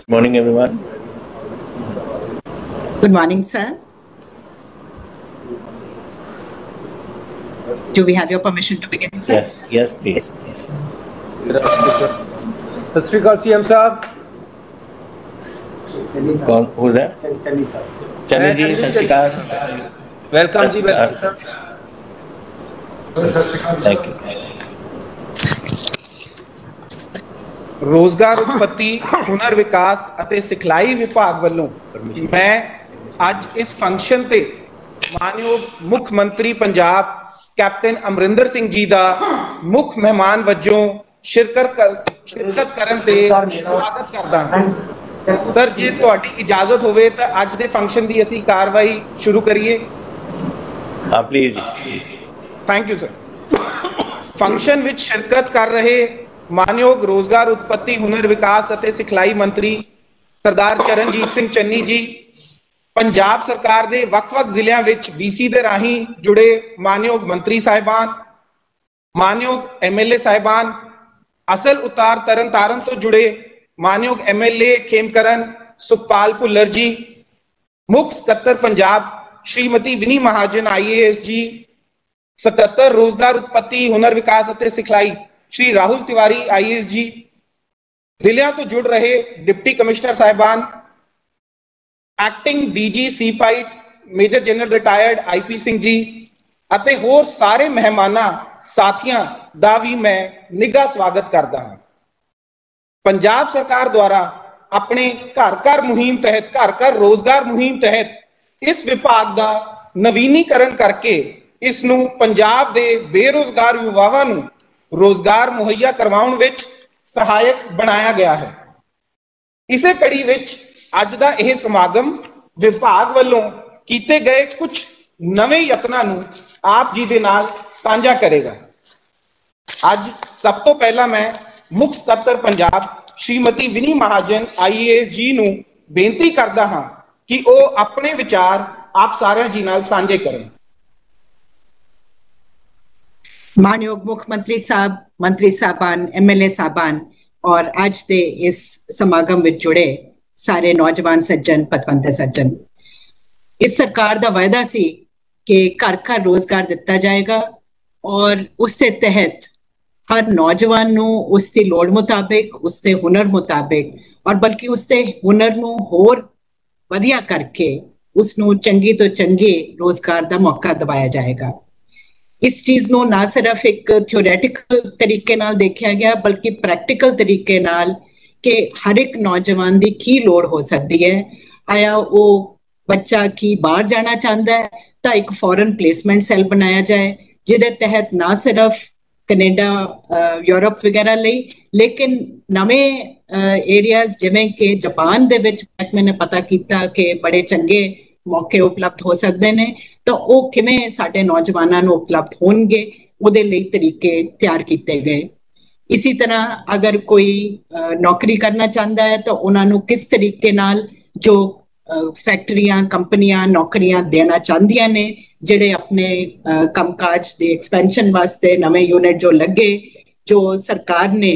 Morning, everyone. Good morning, sir. Do we have your permission to begin, sir? Yes, please. सत श्री अकाल CM साहब। कौन who's that? Channi ji, Sat Shri Akal. Welcome जी, welcome sir. Thank you. ਰੋਜ਼ਗਾਰ ਉਤਪਤੀ ਹੁਨਰ ਵਿਕਾਸ ਅਤੇ ਸਿਖਲਾਈ ਵਿਭਾਗ ਵੱਲੋਂ ਮੈਂ ਅੱਜ ਇਸ ਫੰਕਸ਼ਨ ਤੇ ਮਾਨਯੋਗ ਮੁੱਖ ਮੰਤਰੀ ਪੰਜਾਬ ਕੈਪਟਨ ਅਮਰਿੰਦਰ ਸਿੰਘ ਜੀ ਦਾ ਮੁੱਖ ਮਹਿਮਾਨ ਵਜੋਂ ਸ਼ਿਰਕਤ ਕਰਨ ਤੇ ਸਵਾਗਤ ਕਰਦਾ ਹਾਂ। ਸਰ, ਜੇ ਤੁਹਾਡੀ ਇਜਾਜ਼ਤ ਹੋਵੇ ਤਾਂ ਅੱਜ ਦੇ ਫੰਕਸ਼ਨ ਦੀ ਅਸੀਂ ਕਾਰਵਾਈ ਸ਼ੁਰੂ ਕਰੀਏ। ਹਾਂ please. Thank you sir. Function ਵਿੱਚ ਸ਼ਿਰਕਤ ਕਰ ਰਹੇ ਮਾਨਯੋਗ ਰੋਜ਼ਗਾਰ ਉਤਪਤੀ ਹੁਨਰ ਵਿਕਾਸ ਅਤੇ ਸਿਖਲਾਈ ਮੰਤਰੀ ਸਰਦਾਰ ਚਰਨਜੀਤ ਸਿੰਘ ਚੰਨੀ ਜੀ, ਪੰਜਾਬ ਸਰਕਾਰ ਦੇ ਵੱਖ-ਵੱਖ ਜ਼ਿਲ੍ਹਿਆਂ ਵਿੱਚ BC ਦੇ ਰਾਹੀਂ ਜੁੜੇ ਮਾਨਯੋਗ ਮੰਤਰੀ ਸਾਹਿਬਾਨ, ਮਾਨਯੋਗ MLA ਸਾਹਿਬਾਨ, ਅਸਲ ਉਤਾਰ ਤਰਨਤਾਰਨ ਤੋਂ ਜੁੜੇ ਮਾਨਯੋਗ MLA ਖੇਮਕਰਨ ਸੁਖਪਾਲ ਭੁੱਲਰ ਜੀ, ਮੁੱਖ ਸਕੱਤਰ ਪੰਜਾਬ ਸ਼੍ਰੀਮਤੀ ਵਿਨੀ ਮਹਾਜਨ IAS ਜੀ, ਸਕੱਤਰ ਰੋਜ਼ਗਾਰ ਉਤਪਤੀ ਹੁਨਰ ਵਿਕਾਸ ਅਤੇ ਸਿਖਲਾਈ श्री राहुल तिवारी IAS जी, जिलियां तो जुड़ रहे डिप्टी कमिश्नर साहिबान, एक्टिंग DG सीपाइट major general retired IP Singh ji ਅਤੇ ਹੋਰ ਸਾਰੇ ਮਹਿਮਾਨਾਂ ਸਾਥੀਆਂ ਦਾ ਵੀ ਮੈਂ ਨਿੱਘਾ ਸਵਾਗਤ ਕਰਦਾ ਹਾਂ। ਪੰਜਾਬ ਸਰਕਾਰ ਦੁਆਰਾ ਆਪਣੇ ਘਰ ਘਰ ਮੁਹਿੰਮ ਤਹਿਤ ਘਰ ਘਰ ਰੋਜ਼ਗਾਰ ਮੁਹਿੰਮ ਤਹਿਤ ਇਸ ਵਿਭਾਗ ਦਾ ਨਵੀਨੀਕਰਨ ਕਰਕੇ ਇਸ ਨੂੰ ਪੰਜਾਬ ਦੇ ਬੇਰੋਜ਼ਗਾਰ ਯੁਵਾਵਾਂ ਨੂੰ ਰੋਜ਼ਗਾਰ ਮੁਹੱਈਆ ਕਰਵਾਉਣ ਵਿੱਚ ਸਹਾਇਕ ਬਣਾਇਆ ਗਿਆ ਹੈ। ਇਸੇ ਕੜੀ ਵਿੱਚ ਅੱਜ ਦਾ ਇਹ ਸਮਾਗਮ ਵਿਭਾਗ ਵੱਲੋਂ ਕੀਤੇ ਗਏ ਕੁਝ ਨਵੇਂ ਯਤਨਾਂ ਨੂੰ ਆਪ ਜੀ ਦੇ ਨਾਲ ਸਾਂਝਾ ਕਰੇਗਾ। ਅੱਜ ਸਭ ਤੋਂ ਪਹਿਲਾਂ ਮੈਂ ਮੁੱਖ ਸਕੱਤਰ ਪੰਜਾਬ ਸ਼੍ਰੀਮਤੀ ਵਿਨੀ ਮਹਾਜਨ IAS ਜੀ ਨੂੰ ਬੇਨਤੀ ਕਰਦਾ ਹਾਂ ਕਿ ਉਹ ਆਪਣੇ ਵਿਚਾਰ ਆਪ ਸਾਰਿਆਂ ਜੀ ਨਾਲ ਸਾਂਝੇ ਕਰਨ। मानयोग मुख्यमंत्री साहब, मंत्री साहबान, MLA साहबान और आज के इस समागम में जुड़े सारे नौजवान सज्जन, पतवंते सज्जन, इस सरकार का वायदा सी कि घर घर रोजगार दिता जाएगा और उसके तहत हर नौजवान नूं उसकी लोड़ मुताबिक, उसके हुनर मुताबिक और बल्कि उसके हुनर नूं होर वधिया करके उसनूं चंगी तो चंगे रोजगार का मौका दिवाया जाएगा। इस चीज ਨੂੰ ਨਾ ਸਿਰਫ ਇੱਕ ਥਿਓਰੈਟਿਕਲ ਤਰੀਕੇ ਨਾਲ ਦੇਖਿਆ ਗਿਆ ਬਲਕਿ ਪ੍ਰੈਕਟੀਕਲ ਤਰੀਕੇ ਨਾਲ ਕਿ ਹਰ ਇੱਕ ਨੌਜਵਾਨ ਦੀ ਕੀ ਲੋੜ ਹੋ ਸਕਦੀ ਹੈ। ਆਇਆ ਉਹ ਬੱਚਾ ਕੀ ਬਾਹਰ ਜਾਣਾ ਚਾਹੁੰਦਾ ਹੈ ਤਾਂ ਇੱਕ ਫੋਰਨ ਪਲੇਸਮੈਂਟ ਸੈੱਲ ਬਣਾਇਆ ਜਾਏ ਜਿਹਦੇ ਤਹਿਤ ਨਾ ਸਿਰਫ ਕੈਨੇਡਾ, ਯੂਰਪ ਵਗੈਰਾ ਲਈ ਲੇਕਿਨ ਨਵੇਂ ਏਰੀਆਜ਼ ਜਿਵੇਂ ਕਿ ਜਾਪਾਨ ਦੇ ਵਿੱਚ ਮੈਨੇ ਪਤਾ ਕੀਤਾ ਕਿ ਬੜੇ ਚੰਗੇ ਮੌਕੇ ਉਪਲਬਧ ਹੋ ਸਕਦੇ ਨੇ ਤਾਂ ਉਹ ਕਿਵੇਂ ਸਾਡੇ ਨੌਜਵਾਨਾਂ ਨੂੰ ਉਪਲਬਧ ਹੋਣਗੇ ਉਹਦੇ ਲਈ ਤਰੀਕੇ ਤਿਆਰ ਕੀਤੇ ਗਏ। ਇਸੇ ਤਰ੍ਹਾਂ ਅਗਰ ਕੋਈ ਨੌਕਰੀ ਕਰਨਾ ਚਾਹੁੰਦਾ ਹੈ ਤਾਂ ਉਹਨਾਂ ਨੂੰ ਕਿਸ ਤਰੀਕੇ ਨਾਲ ਜੋ ਫੈਕਟਰੀਆਂ, ਕੰਪਨੀਆਂ ਨੌਕਰੀਆਂ ਦੇਣਾ ਚਾਹੁੰਦੀਆਂ ਨੇ ਜਿਹੜੇ ਆਪਣੇ ਕੰਮਕਾਜ ਦੇ ਐਕਸਪੈਂਸ਼ਨ ਵਾਸਤੇ ਨਵੇਂ ਯੂਨਿਟ ਜੋ ਲੱਗੇ ਜੋ ਸਰਕਾਰ ਨੇ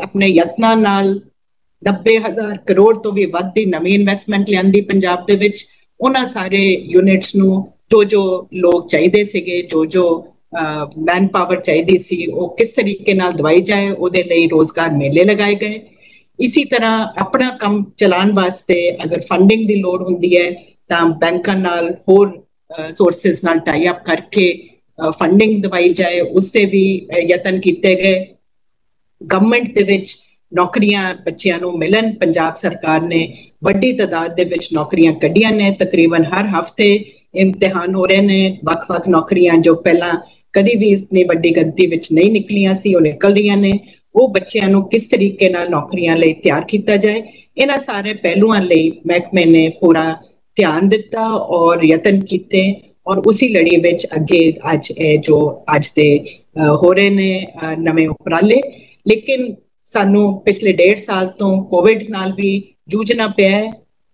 ਆਪਣੇ ਯਤਨਾਂ ਨਾਲ 90,000 ਕਰੋੜ ਤੋਂ ਵੀ ਵੱਧ ਦੀ ਨਵੀਂ ਇਨਵੈਸਟਮੈਂਟ ਲਿਆਂਦੀ ਪੰਜਾਬ ਦੇ ਵਿੱਚ ਉਹਨਾਂ ਸਾਰੇ ਯੂਨਿਟਸ ਨੂੰ ਜੋ ਲੋਕ ਚਾਹੀਦੇ ਸੀਗੇ ਜੋ ਮੈਨ ਪਾਵਰ ਚਾਹੀਦੀ ਸੀ ਉਹ ਕਿਸ ਤਰੀਕੇ ਨਾਲ ਦਵਾਈ ਜਾਏ ਉਹਦੇ ਲਈ ਰੋਜ਼ਗਾਰ ਮੇਲੇ ਲਗਾਏ ਗਏ। ਇਸੇ ਤਰ੍ਹਾਂ ਆਪਣਾ ਕੰਮ ਚਲਾਉਣ ਵਾਸਤੇ ਅਗਰ ਫੰਡਿੰਗ ਦੀ ਲੋੜ ਹੁੰਦੀ ਹੈ ਤਾਂ ਬੈਂਕਾਂ ਨਾਲ ਹੋਰ ਸੋਰਸਿਸ ਨਾਲ ਟਾਈ ਅਪ ਕਰਕੇ ਫੰਡਿੰਗ ਦਵਾਈ ਜਾਏ ਉਸ ਤੇ ਵੀ ਯਤਨ ਕੀਤੇ ਗਏ। ਗਵਰਨਮੈਂਟ ਦੇ ਵਿੱਚ ਨੌਕਰੀਆਂ ਬੱਚਿਆਂ ਨੂੰ ਮਿਲਣ ਪੰਜਾਬ ਸਰਕਾਰ ਨੇ ਵੱਡੀ ਤਾਦਾਦ ਦੇ ਵਿੱਚ ਨੌਕਰੀਆਂ ਕੱਢੀਆਂ ਨੇ। ਤਕਰੀਬਨ ਹਰ ਹਫਤੇ ਇਮਤਿਹਾਨ ਹੋ ਰਹੇ ਨੇ। ਵੱਖ-ਵੱਖ ਨੌਕਰੀਆਂ ਜੋ ਪਹਿਲਾਂ ਕਦੀ ਵੀ ਇਤਨੀ ਵੱਡੀ ਗਿਣਤੀ ਵਿੱਚ ਨਹੀਂ ਨਿਕਲੀਆਂ ਸੀ ਉਹ ਨਿਕਲ ਰਹੀਆਂ ਨੇ। ਉਹ ਬੱਚਿਆਂ ਨੂੰ ਕਿਸ ਤਰੀਕੇ ਨਾਲ ਨੌਕਰੀਆਂ ਲਈ ਤਿਆਰ ਕੀਤਾ ਜਾਏ ਇਹਨਾਂ ਸਾਰੇ ਪਹਿਲੂਆਂ ਲਈ ਮਹਿਕਮੇ ਨੇ ਪੂਰਾ ਧਿਆਨ ਦਿੱਤਾ ਔਰ ਯਤਨ ਕੀਤੇ ਔਰ ਉਸੇ ਲੜੀ ਵਿੱਚ ਅੱਗੇ ਅੱਜ ਜੋ ਅੱਜ ਦੇ ਹੋ ਰਹੇ ਨੇ ਨਵੇਂ ਉਪਰਾਲੇ। ਲੇਕਿਨ ਸਾਨੂੰ ਪਿਛਲੇ 1.5 ਸਾਲ ਤੋਂ ਕੋਵਿਡ ਨਾਲ ਵੀ ਜੂਝਣਾ ਪਿਆ ਹੈ।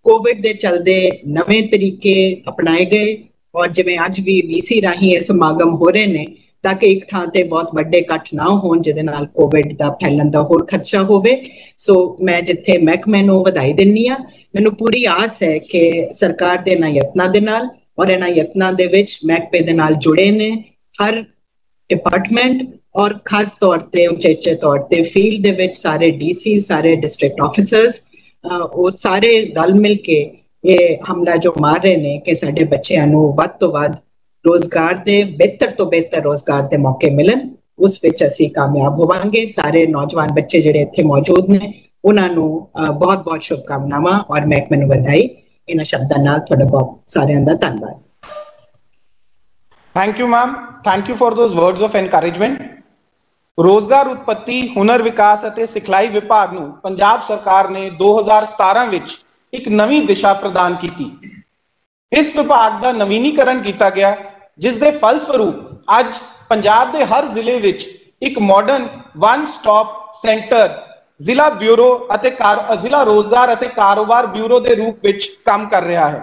ਕੋਵਿਡ ਦੇ ਚਲਦੇ ਨਵੇਂ ਤਰੀਕੇ ਅਪਣਾਏ ਗਏ ਔਰ ਜਿਵੇਂ ਅੱਜ ਵੀ VC ਰਾਹੀਂ ਇਹ ਸਮਾਗਮ ਹੋ ਰਹੇ ਨੇ ताकि एक थां ते बहुत वड्डे इकट्ठ ना होण जिहदे नाल कोविड दा फैलण दा होर खदशा होवे। सो मैं जिथे महकमे नूं वधाई दिंदी आ, मैनूं पूरी आस है कि सरकार दे इन्हां यत्नां दे नाल और इन्हां यत्नां दे विच महकमे दे नाल जुड़े ने हर डिपार्टमेंट और खास तौर ते उचेचे तौर ते फील्ड दे विच सारे डीसी, सारे डिस्ट्रिक्ट ऑफिसर्स, वो सारे रल मिल के ये हमला जो मार रहे ने कि साडे बच्चिआं नूं वध तो वध रोजगार दे बेहतर तो बेहतर रोजगार दे मौके मिलन, उस विच असीं कामयाब होवांगे। सारे नौजवान बच्चे जिहड़े इत्थे मौजूद ने उन्हां नूं बहुत बहुत शुभकामनावां और महकमे नूं वधाई। इन्हां शब्दां नाल तुहाडा बहुत सारिआं दा धन्नवाद। Thank you ma'am, thank you for those words of encouragement. रोजगार उत्पत्ति, हुनर विकास ਅਤੇ ਸਿਖਲਾਈ ਵਿਭਾਗ ਨੂੰ ਪੰਜਾਬ ਸਰਕਾਰ ਨੇ 2017 ਵਿੱਚ ਇੱਕ ਨਵੀਂ ਦਿਸ਼ਾ ਪ੍ਰਦਾਨ ਕੀਤੀ। ਇਸ ਵਿਭਾਗ ਦਾ ਨਵੀਨੀਕਰਨ ਕੀਤਾ ਗਿਆ, ਜਿਸ ਦੇ ਫਲਸਵਰੂਪ ਅੱਜ ਪੰਜਾਬ ਦੇ ਹਰ ਜ਼ਿਲ੍ਹੇ ਵਿੱਚ ਇੱਕ ਮਾਡਰਨ ਵਨ ਸਟਾਪ ਸੈਂਟਰ ਜ਼ਿਲ੍ਹਾ ਬਿਊਰੋ ਅਤੇ ਜ਼ਿਲ੍ਹਾ ਰੋਜ਼ਗਾਰ ਅਤੇ ਕਾਰੋਬਾਰ ਬਿਊਰੋ ਦੇ ਰੂਪ ਵਿੱਚ ਕੰਮ ਕਰ ਰਿਹਾ ਹੈ।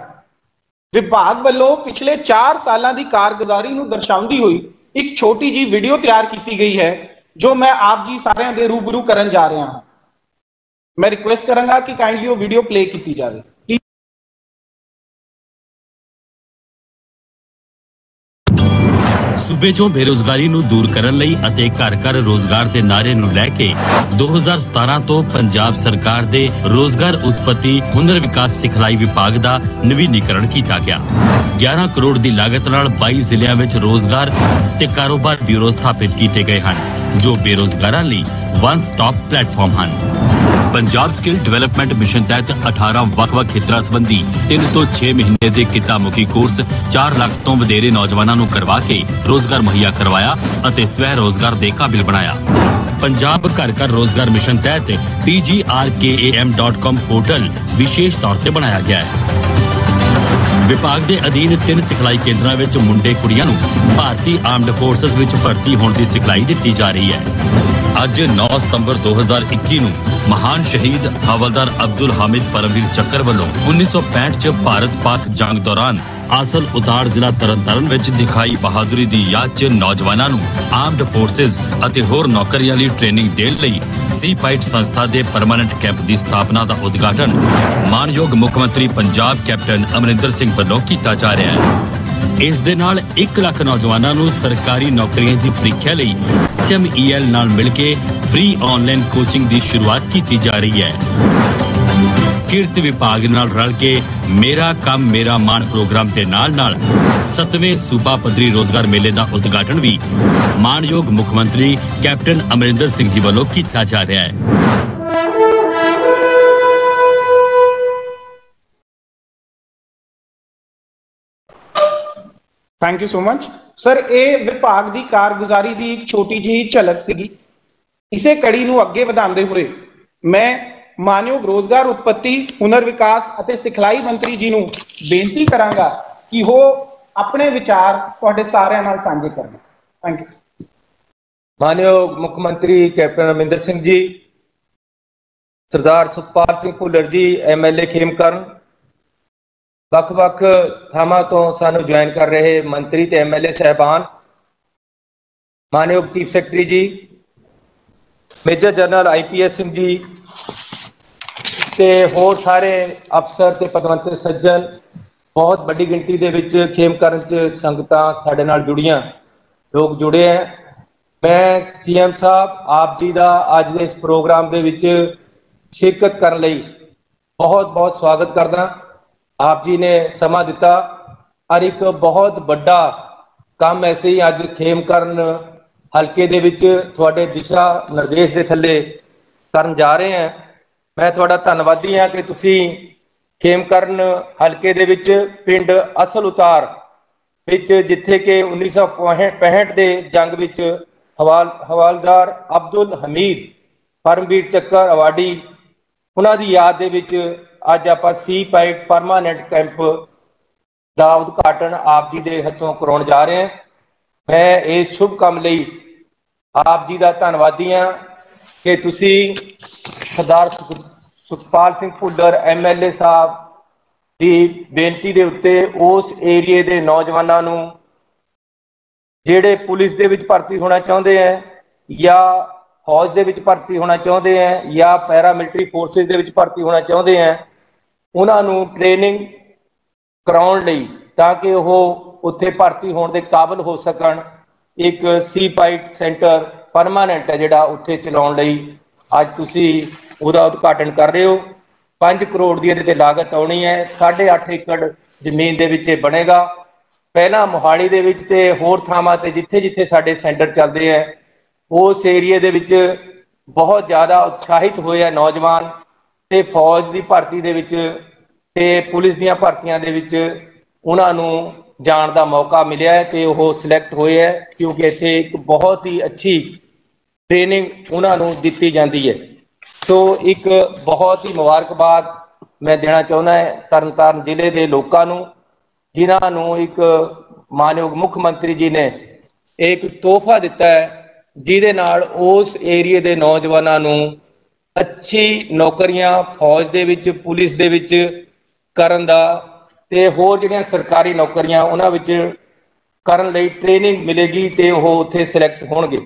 ਵਿਭਾਗ ਵੱਲੋਂ ਪਿਛਲੇ 4 ਸਾਲਾਂ ਦੀ ਕਾਰਗੁਜ਼ਾਰੀ ਨੂੰ ਦਰਸਾਉਂਦੀ ਹੋਈ ਇੱਕ ਛੋਟੀ ਜੀ ਵੀਡੀਓ ਤਿਆਰ ਕੀਤੀ ਗਈ ਹੈ, ਜੋ ਮੈਂ ਆਪ ਜੀ ਸਾਰਿਆਂ ਦੇ ਰੂਬਰੂ ਕਰਨ ਜਾ ਰਿਹਾ ਹਾਂ। ਮੈਂ ਰਿਕੁਐਸਟ ਕਰਾਂਗਾ ਕਿ ਕਾਈਂਡਲੀ ਉਹ ਵੀਡੀਓ ਪਲੇ ਕੀਤੀ ਜਾਵੇ। सूबे चों बेरोजगारी नूं दूर करन लई अते घर घर रोजगार दे नारे नूं लै के 2017 तो पंजाब सरकार दे रोजगार उत्पत्ति हुनर विकास सिखलाई विभाग दा नवीनीकरण कीता गया। 11 करोड़ दी लागत नाल 22 जिलिਆਂ विच रोजगार ते कारोबार ब्यूरो स्थापित कीते गए हन, जो बेरोजगारां लई वन स्टॉप प्लेटफॉर्म हन। पंजाब स्किल डेवलपमेंट मिशन तहत 18 ਵੱਖ-ਵੱਖ ਖੇਤਰਾਂ ਸੰਬੰਧੀ 3 ਤੋਂ 6 ਮਹੀਨੇ ਦੇ ਕਿੱਤਾ-ਮੁਖੀ ਕੋਰਸ 4 ਲੱਖ ਤੋਂ ਵਧੇਰੇ ਨੌਜਵਾਨਾਂ ਨੂੰ ਕਰਵਾ ਕੇ ਰੋਜ਼ਗਾਰ ਮੁਹੱਈਆ ਕਰਵਾਇਆ ਅਤੇ ਸਵੈ ਰੋਜ਼ਗਾਰ ਦੇ ਕਾਬਿਲ ਬਣਾਇਆ। पंजाब घर घर रोजगार मिशन तहत pgrkam.com पोर्टल विशेष तौर पर बनाया गया है। विभाग के अधीन 3 सिखलाई केंद्रों में मुंडे कुड़ियां नूं भारतीय आर्मड फोर्सेस में भर्ती होने की सिखलाई दी जा रही है। अज 9 सितंबर 2021 नूं महान शहीद हवलदार अब्दुल हामिद परमवीर चक्कर वालों 1965 च भारत पाक जंग दौरान आसल उतार जिला तरनताਰਨ ਵਿੱਚ दिखाई बहादुरी ਦੀ याद ਚ ਨੌਜਵਾਨਾਂ ਨੂੰ ਆਰਮਡ ਫੋਰਸਿਸ ਅਤੇ ਹੋਰ ਨੌਕਰੀਆਂ ਲਈ ਟ੍ਰੇਨਿੰਗ ਦੇਣ ਲਈ ਸੀਪਾਈਟ ਸੰਸਥਾ ਦੇ ਪਰਮਾਨੈਂਟ ਕੈਂਪ ਦੀ ਸਥਾਪਨਾ ਦਾ ਉਦਘਾਟਨ ਮਾਨਯੋਗ ਮੁੱਖ ਮੰਤਰੀ ਪੰਜਾਬ ਕੈਪਟਨ ਅਮਰਿੰਦਰ ਸਿੰਘ ਵੱਲੋਂ ਕੀਤਾ ਜਾ ਰਿਹਾ ਹੈ। ਇਸ ਦੇ ਨਾਲ 1 ਲੱਖ ਨੌਜਵਾਨਾਂ ਨੂੰ ਸਰਕਾਰੀ ਨੌਕਰੀਆਂ ਦੀ ਪ੍ਰੀਖਿਆ ਲਈ HMEL ਨਾਲ ਮਿਲ ਕੇ ਫ੍ਰੀ ਆਨਲਾਈਨ ਕੋਚਿੰਗ ਦੀ ਸ਼ੁਰੂਆਤ ਕੀਤੀ ਜਾ ਰਹੀ ਹੈ। किरत विभाग नाल रल के मेरा काम मेरा मान प्रोग्राम के नाल 7वें सूबा पद्धरी रोजगार मेले का उद्घाटन भी मानयोग मुख्यमंत्री कैप्टन अमरिंदर सिंह जी वालों किया जा रहा है। Thank you so much sir. ये विभाग की कारगुजारी की एक छोटी जी झलक सी। इसे कड़ी नूं अगे वधांदे हुए मैं मानयोग रोजगार उत्पत्ति हुनर विकास ਅਤੇ सिखलाई मंत्री जी ਨੂੰ ਬੇਨਤੀ ਕਰਾਂਗਾ ਕਿ ਉਹ ਆਪਣੇ ਵਿਚਾਰ ਤੁਹਾਡੇ ਸਾਰਿਆਂ ਨਾਲ ਸਾਂਝੇ ਕਰਨ। Thank you. मानयोग मुख्यमंत्री कैप्टन अमरिंदर सिंह जी, सरदार सुखपाल सिंह भुल्लर जी MLA खेमकਰਨ, ਵੱਖ-ਵੱਖ ਥਾਵਾਂ ਤੋਂ ਸਾਨੂੰ ਜੁਆਇਨ ਕਰ ਰਹੇ ਮੰਤਰੀ ਤੇ MLA ਸਾਹਿਬਾਨ, मानयोग चीफ सैकटरी जी, major general IPS Singh ji ਤੇ ਹੋਰ ਸਾਰੇ ਅਫਸਰ ਤੇ ਪਦਵੰਤੇ ਸੱਜਣ, ਬਹੁਤ ਵੱਡੀ ਗਿਣਤੀ ਦੇ ਵਿੱਚ ਖੇਮਕਰਨ ਚ ਸੰਗਤਾਂ ਸਾਡੇ ਨਾਲ ਜੁੜੀਆਂ, ਲੋਕ ਜੁੜੇ ਹੈ। ਮੈਂ CM ਸਾਹਿਬ ਆਪ ਜੀ ਦਾ ਅੱਜ ਦੇ ਇਸ ਪ੍ਰੋਗਰਾਮ ਦੇ ਵਿੱਚ ਸ਼ਿਰਕਤ ਕਰਨ ਲਈ ਬਹੁਤ ਬਹੁਤ ਸਵਾਗਤ ਕਰਦਾ। ਆਪ ਜੀ ਨੇ ਸਮਾਂ ਦਿੱਤਾ ਔਰ ਇੱਕ ਬਹੁਤ ਵੱਡਾ ਕੰਮ ਐਸੇ ਹੀ ਅੱਜ ਖੇਮਕਰਨ ਹਲਕੇ ਦੇ ਵਿੱਚ ਤੁਹਾਡੇ ਦਿਸ਼ਾ ਨਿਰਦੇਸ਼ ਦੇ ਥੱਲੇ ਕਰਨ ਜਾ ਰਹੇ ਹਾਂ। मैं थोड़ा धन्नवादी हाँ कि तुसी खेमकਰਨ हल्के दे विच पिंड असल उतार विच जिथे कि 1965 के जंग विच हवालदार अब्दुल हमीद परमवीर चक्कर अवार्डी उन्हां दी याद दे विच अज आपां सीपाइट परमानेंट कैंप का उद्घाटन आप जी के हथों कराउण जा रहे हैं। मैं इस शुभ काम लई आप जी का धन्नवादी हाँ कि तुसी सरदार सुखपाल सिंह भुल्लर MLA साहब की बेनती के उत्ते उस एरिए के नौजवानों ਜਿਹੜੇ ਪੁਲਿਸ ਦੇ ਵਿੱਚ ਭਰਤੀ ਹੋਣਾ ਚਾਹੁੰਦੇ ਹੈ ਜਾਂ ਫੌਜ ਦੇ ਵਿੱਚ ਭਰਤੀ ਹੋਣਾ ਚਾਹੁੰਦੇ ਹੈ ਜਾਂ ਪੈਰਾਮਿਲਟਰੀ ਫੋਰਸਿਸ ਦੇ ਵਿੱਚ ਭਰਤੀ ਹੋਣਾ ਚਾਹੁੰਦੇ ਹੈ, ਉਹਨਾਂ ਨੂੰ ਟ੍ਰੇਨਿੰਗ ਕਰਾਉਣ ਲਈ ਤਾਂ ਕਿ ਉਹ ਉੱਥੇ ਭਰਤੀ ਹੋਣ ਦੇ ਕਾਬਿਲ ਹੋ ਸਕਣ, ਇੱਕ ਸੀਪਾਈਟ ਸੈਂਟਰ ਪਰਮਾਨੈਂਟ ਹੈ ਜਿਹੜਾ ਉੱਥੇ ਚਲਾਉਣ ਲਈ ਅੱਜ ਤੁਸੀਂ ਉਹਦਾ ਉਦਘਾਟਨ ਕਰ ਰਹੇ ਹੋ। 5 ਕਰੋੜ ਦੀ ਇਹਦੇ ਤੇ ਲਾਗਤ ਆਉਣੀ ਹੈ। 8.5 ਏਕੜ ਜ਼ਮੀਨ ਦੇ ਵਿੱਚ ਇਹ ਬਣੇਗਾ। ਪਹਿਲਾਂ ਮੋਹਾਲੀ ਦੇ ਵਿੱਚ ਤੇ ਹੋਰ ਥਾਵਾਂ ਤੇ ਜਿੱਥੇ ਜਿੱਥੇ ਸਾਡੇ ਸੈਂਟਰ ਚੱਲਦੇ ਹੈ ਉਸ ਏਰੀਏ ਦੇ ਵਿੱਚ ਬਹੁਤ ਜ਼ਿਆਦਾ ਉਤਸ਼ਾਹਿਤ ਹੋਏ ਆ ਨੌਜਵਾਨ, ਤੇ ਫੌਜ ਦੀ ਭਰਤੀ ਦੇ ਵਿੱਚ ਤੇ ਪੁਲਿਸ ਦੀਆਂ ਭਰਤੀਆਂ ਦੇ ਵਿੱਚ ਉਹਨਾਂ ਨੂੰ ਜਾਣ ਦਾ ਮੌਕਾ ਮਿਲਿਆ ਹੈ ਤੇ ਉਹ ਸਿਲੈਕਟ ਹੋਏ ਹੈ, ਕਿਉਂਕਿ ਇੱਥੇ ਇੱਕ ਬਹੁਤ ਹੀ ਅੱਛੀ ਟ੍ਰੇਨਿੰਗ ਉਹਨਾਂ ਨੂੰ ਦਿੱਤੀ ਜਾਂਦੀ ਹੈ। ਸੋ ਇੱਕ ਬਹੁਤ ਹੀ ਮੁਬਾਰਕਬਾਦ ਮੈਂ ਦੇਣਾ ਚਾਹੁੰਦਾ ਹੈ ਤਰਨਤਾਰਨ ਜ਼ਿਲ੍ਹੇ ਦੇ ਲੋਕਾਂ ਨੂੰ, ਜਿਨ੍ਹਾਂ ਨੂੰ ਇੱਕ ਮਾਨਯੋਗ ਮੁੱਖ ਮੰਤਰੀ ਜੀ ਨੇ ਇੱਕ ਤੋਹਫਾ ਦਿੱਤਾ ਹੈ, ਜਿਹਦੇ ਨਾਲ ਉਸ ਏਰੀਏ ਦੇ ਨੌਜਵਾਨਾਂ ਨੂੰ ਅੱਛੀ ਨੌਕਰੀਆਂ ਫੌਜ ਦੇ ਵਿੱਚ, ਪੁਲਿਸ ਦੇ ਵਿੱਚ ਕਰਨ ਦਾ ਤੇ ਹੋਰ ਜਿਹੜੀਆਂ ਸਰਕਾਰੀ ਨੌਕਰੀਆਂ ਉਹਨਾਂ ਵਿੱਚ ਕਰਨ ਲਈ ਟ੍ਰੇਨਿੰਗ ਮਿਲੇਗੀ ਤੇ ਉਹ ਉੱਥੇ ਸਿਲੈਕਟ ਹੋਣਗੇ।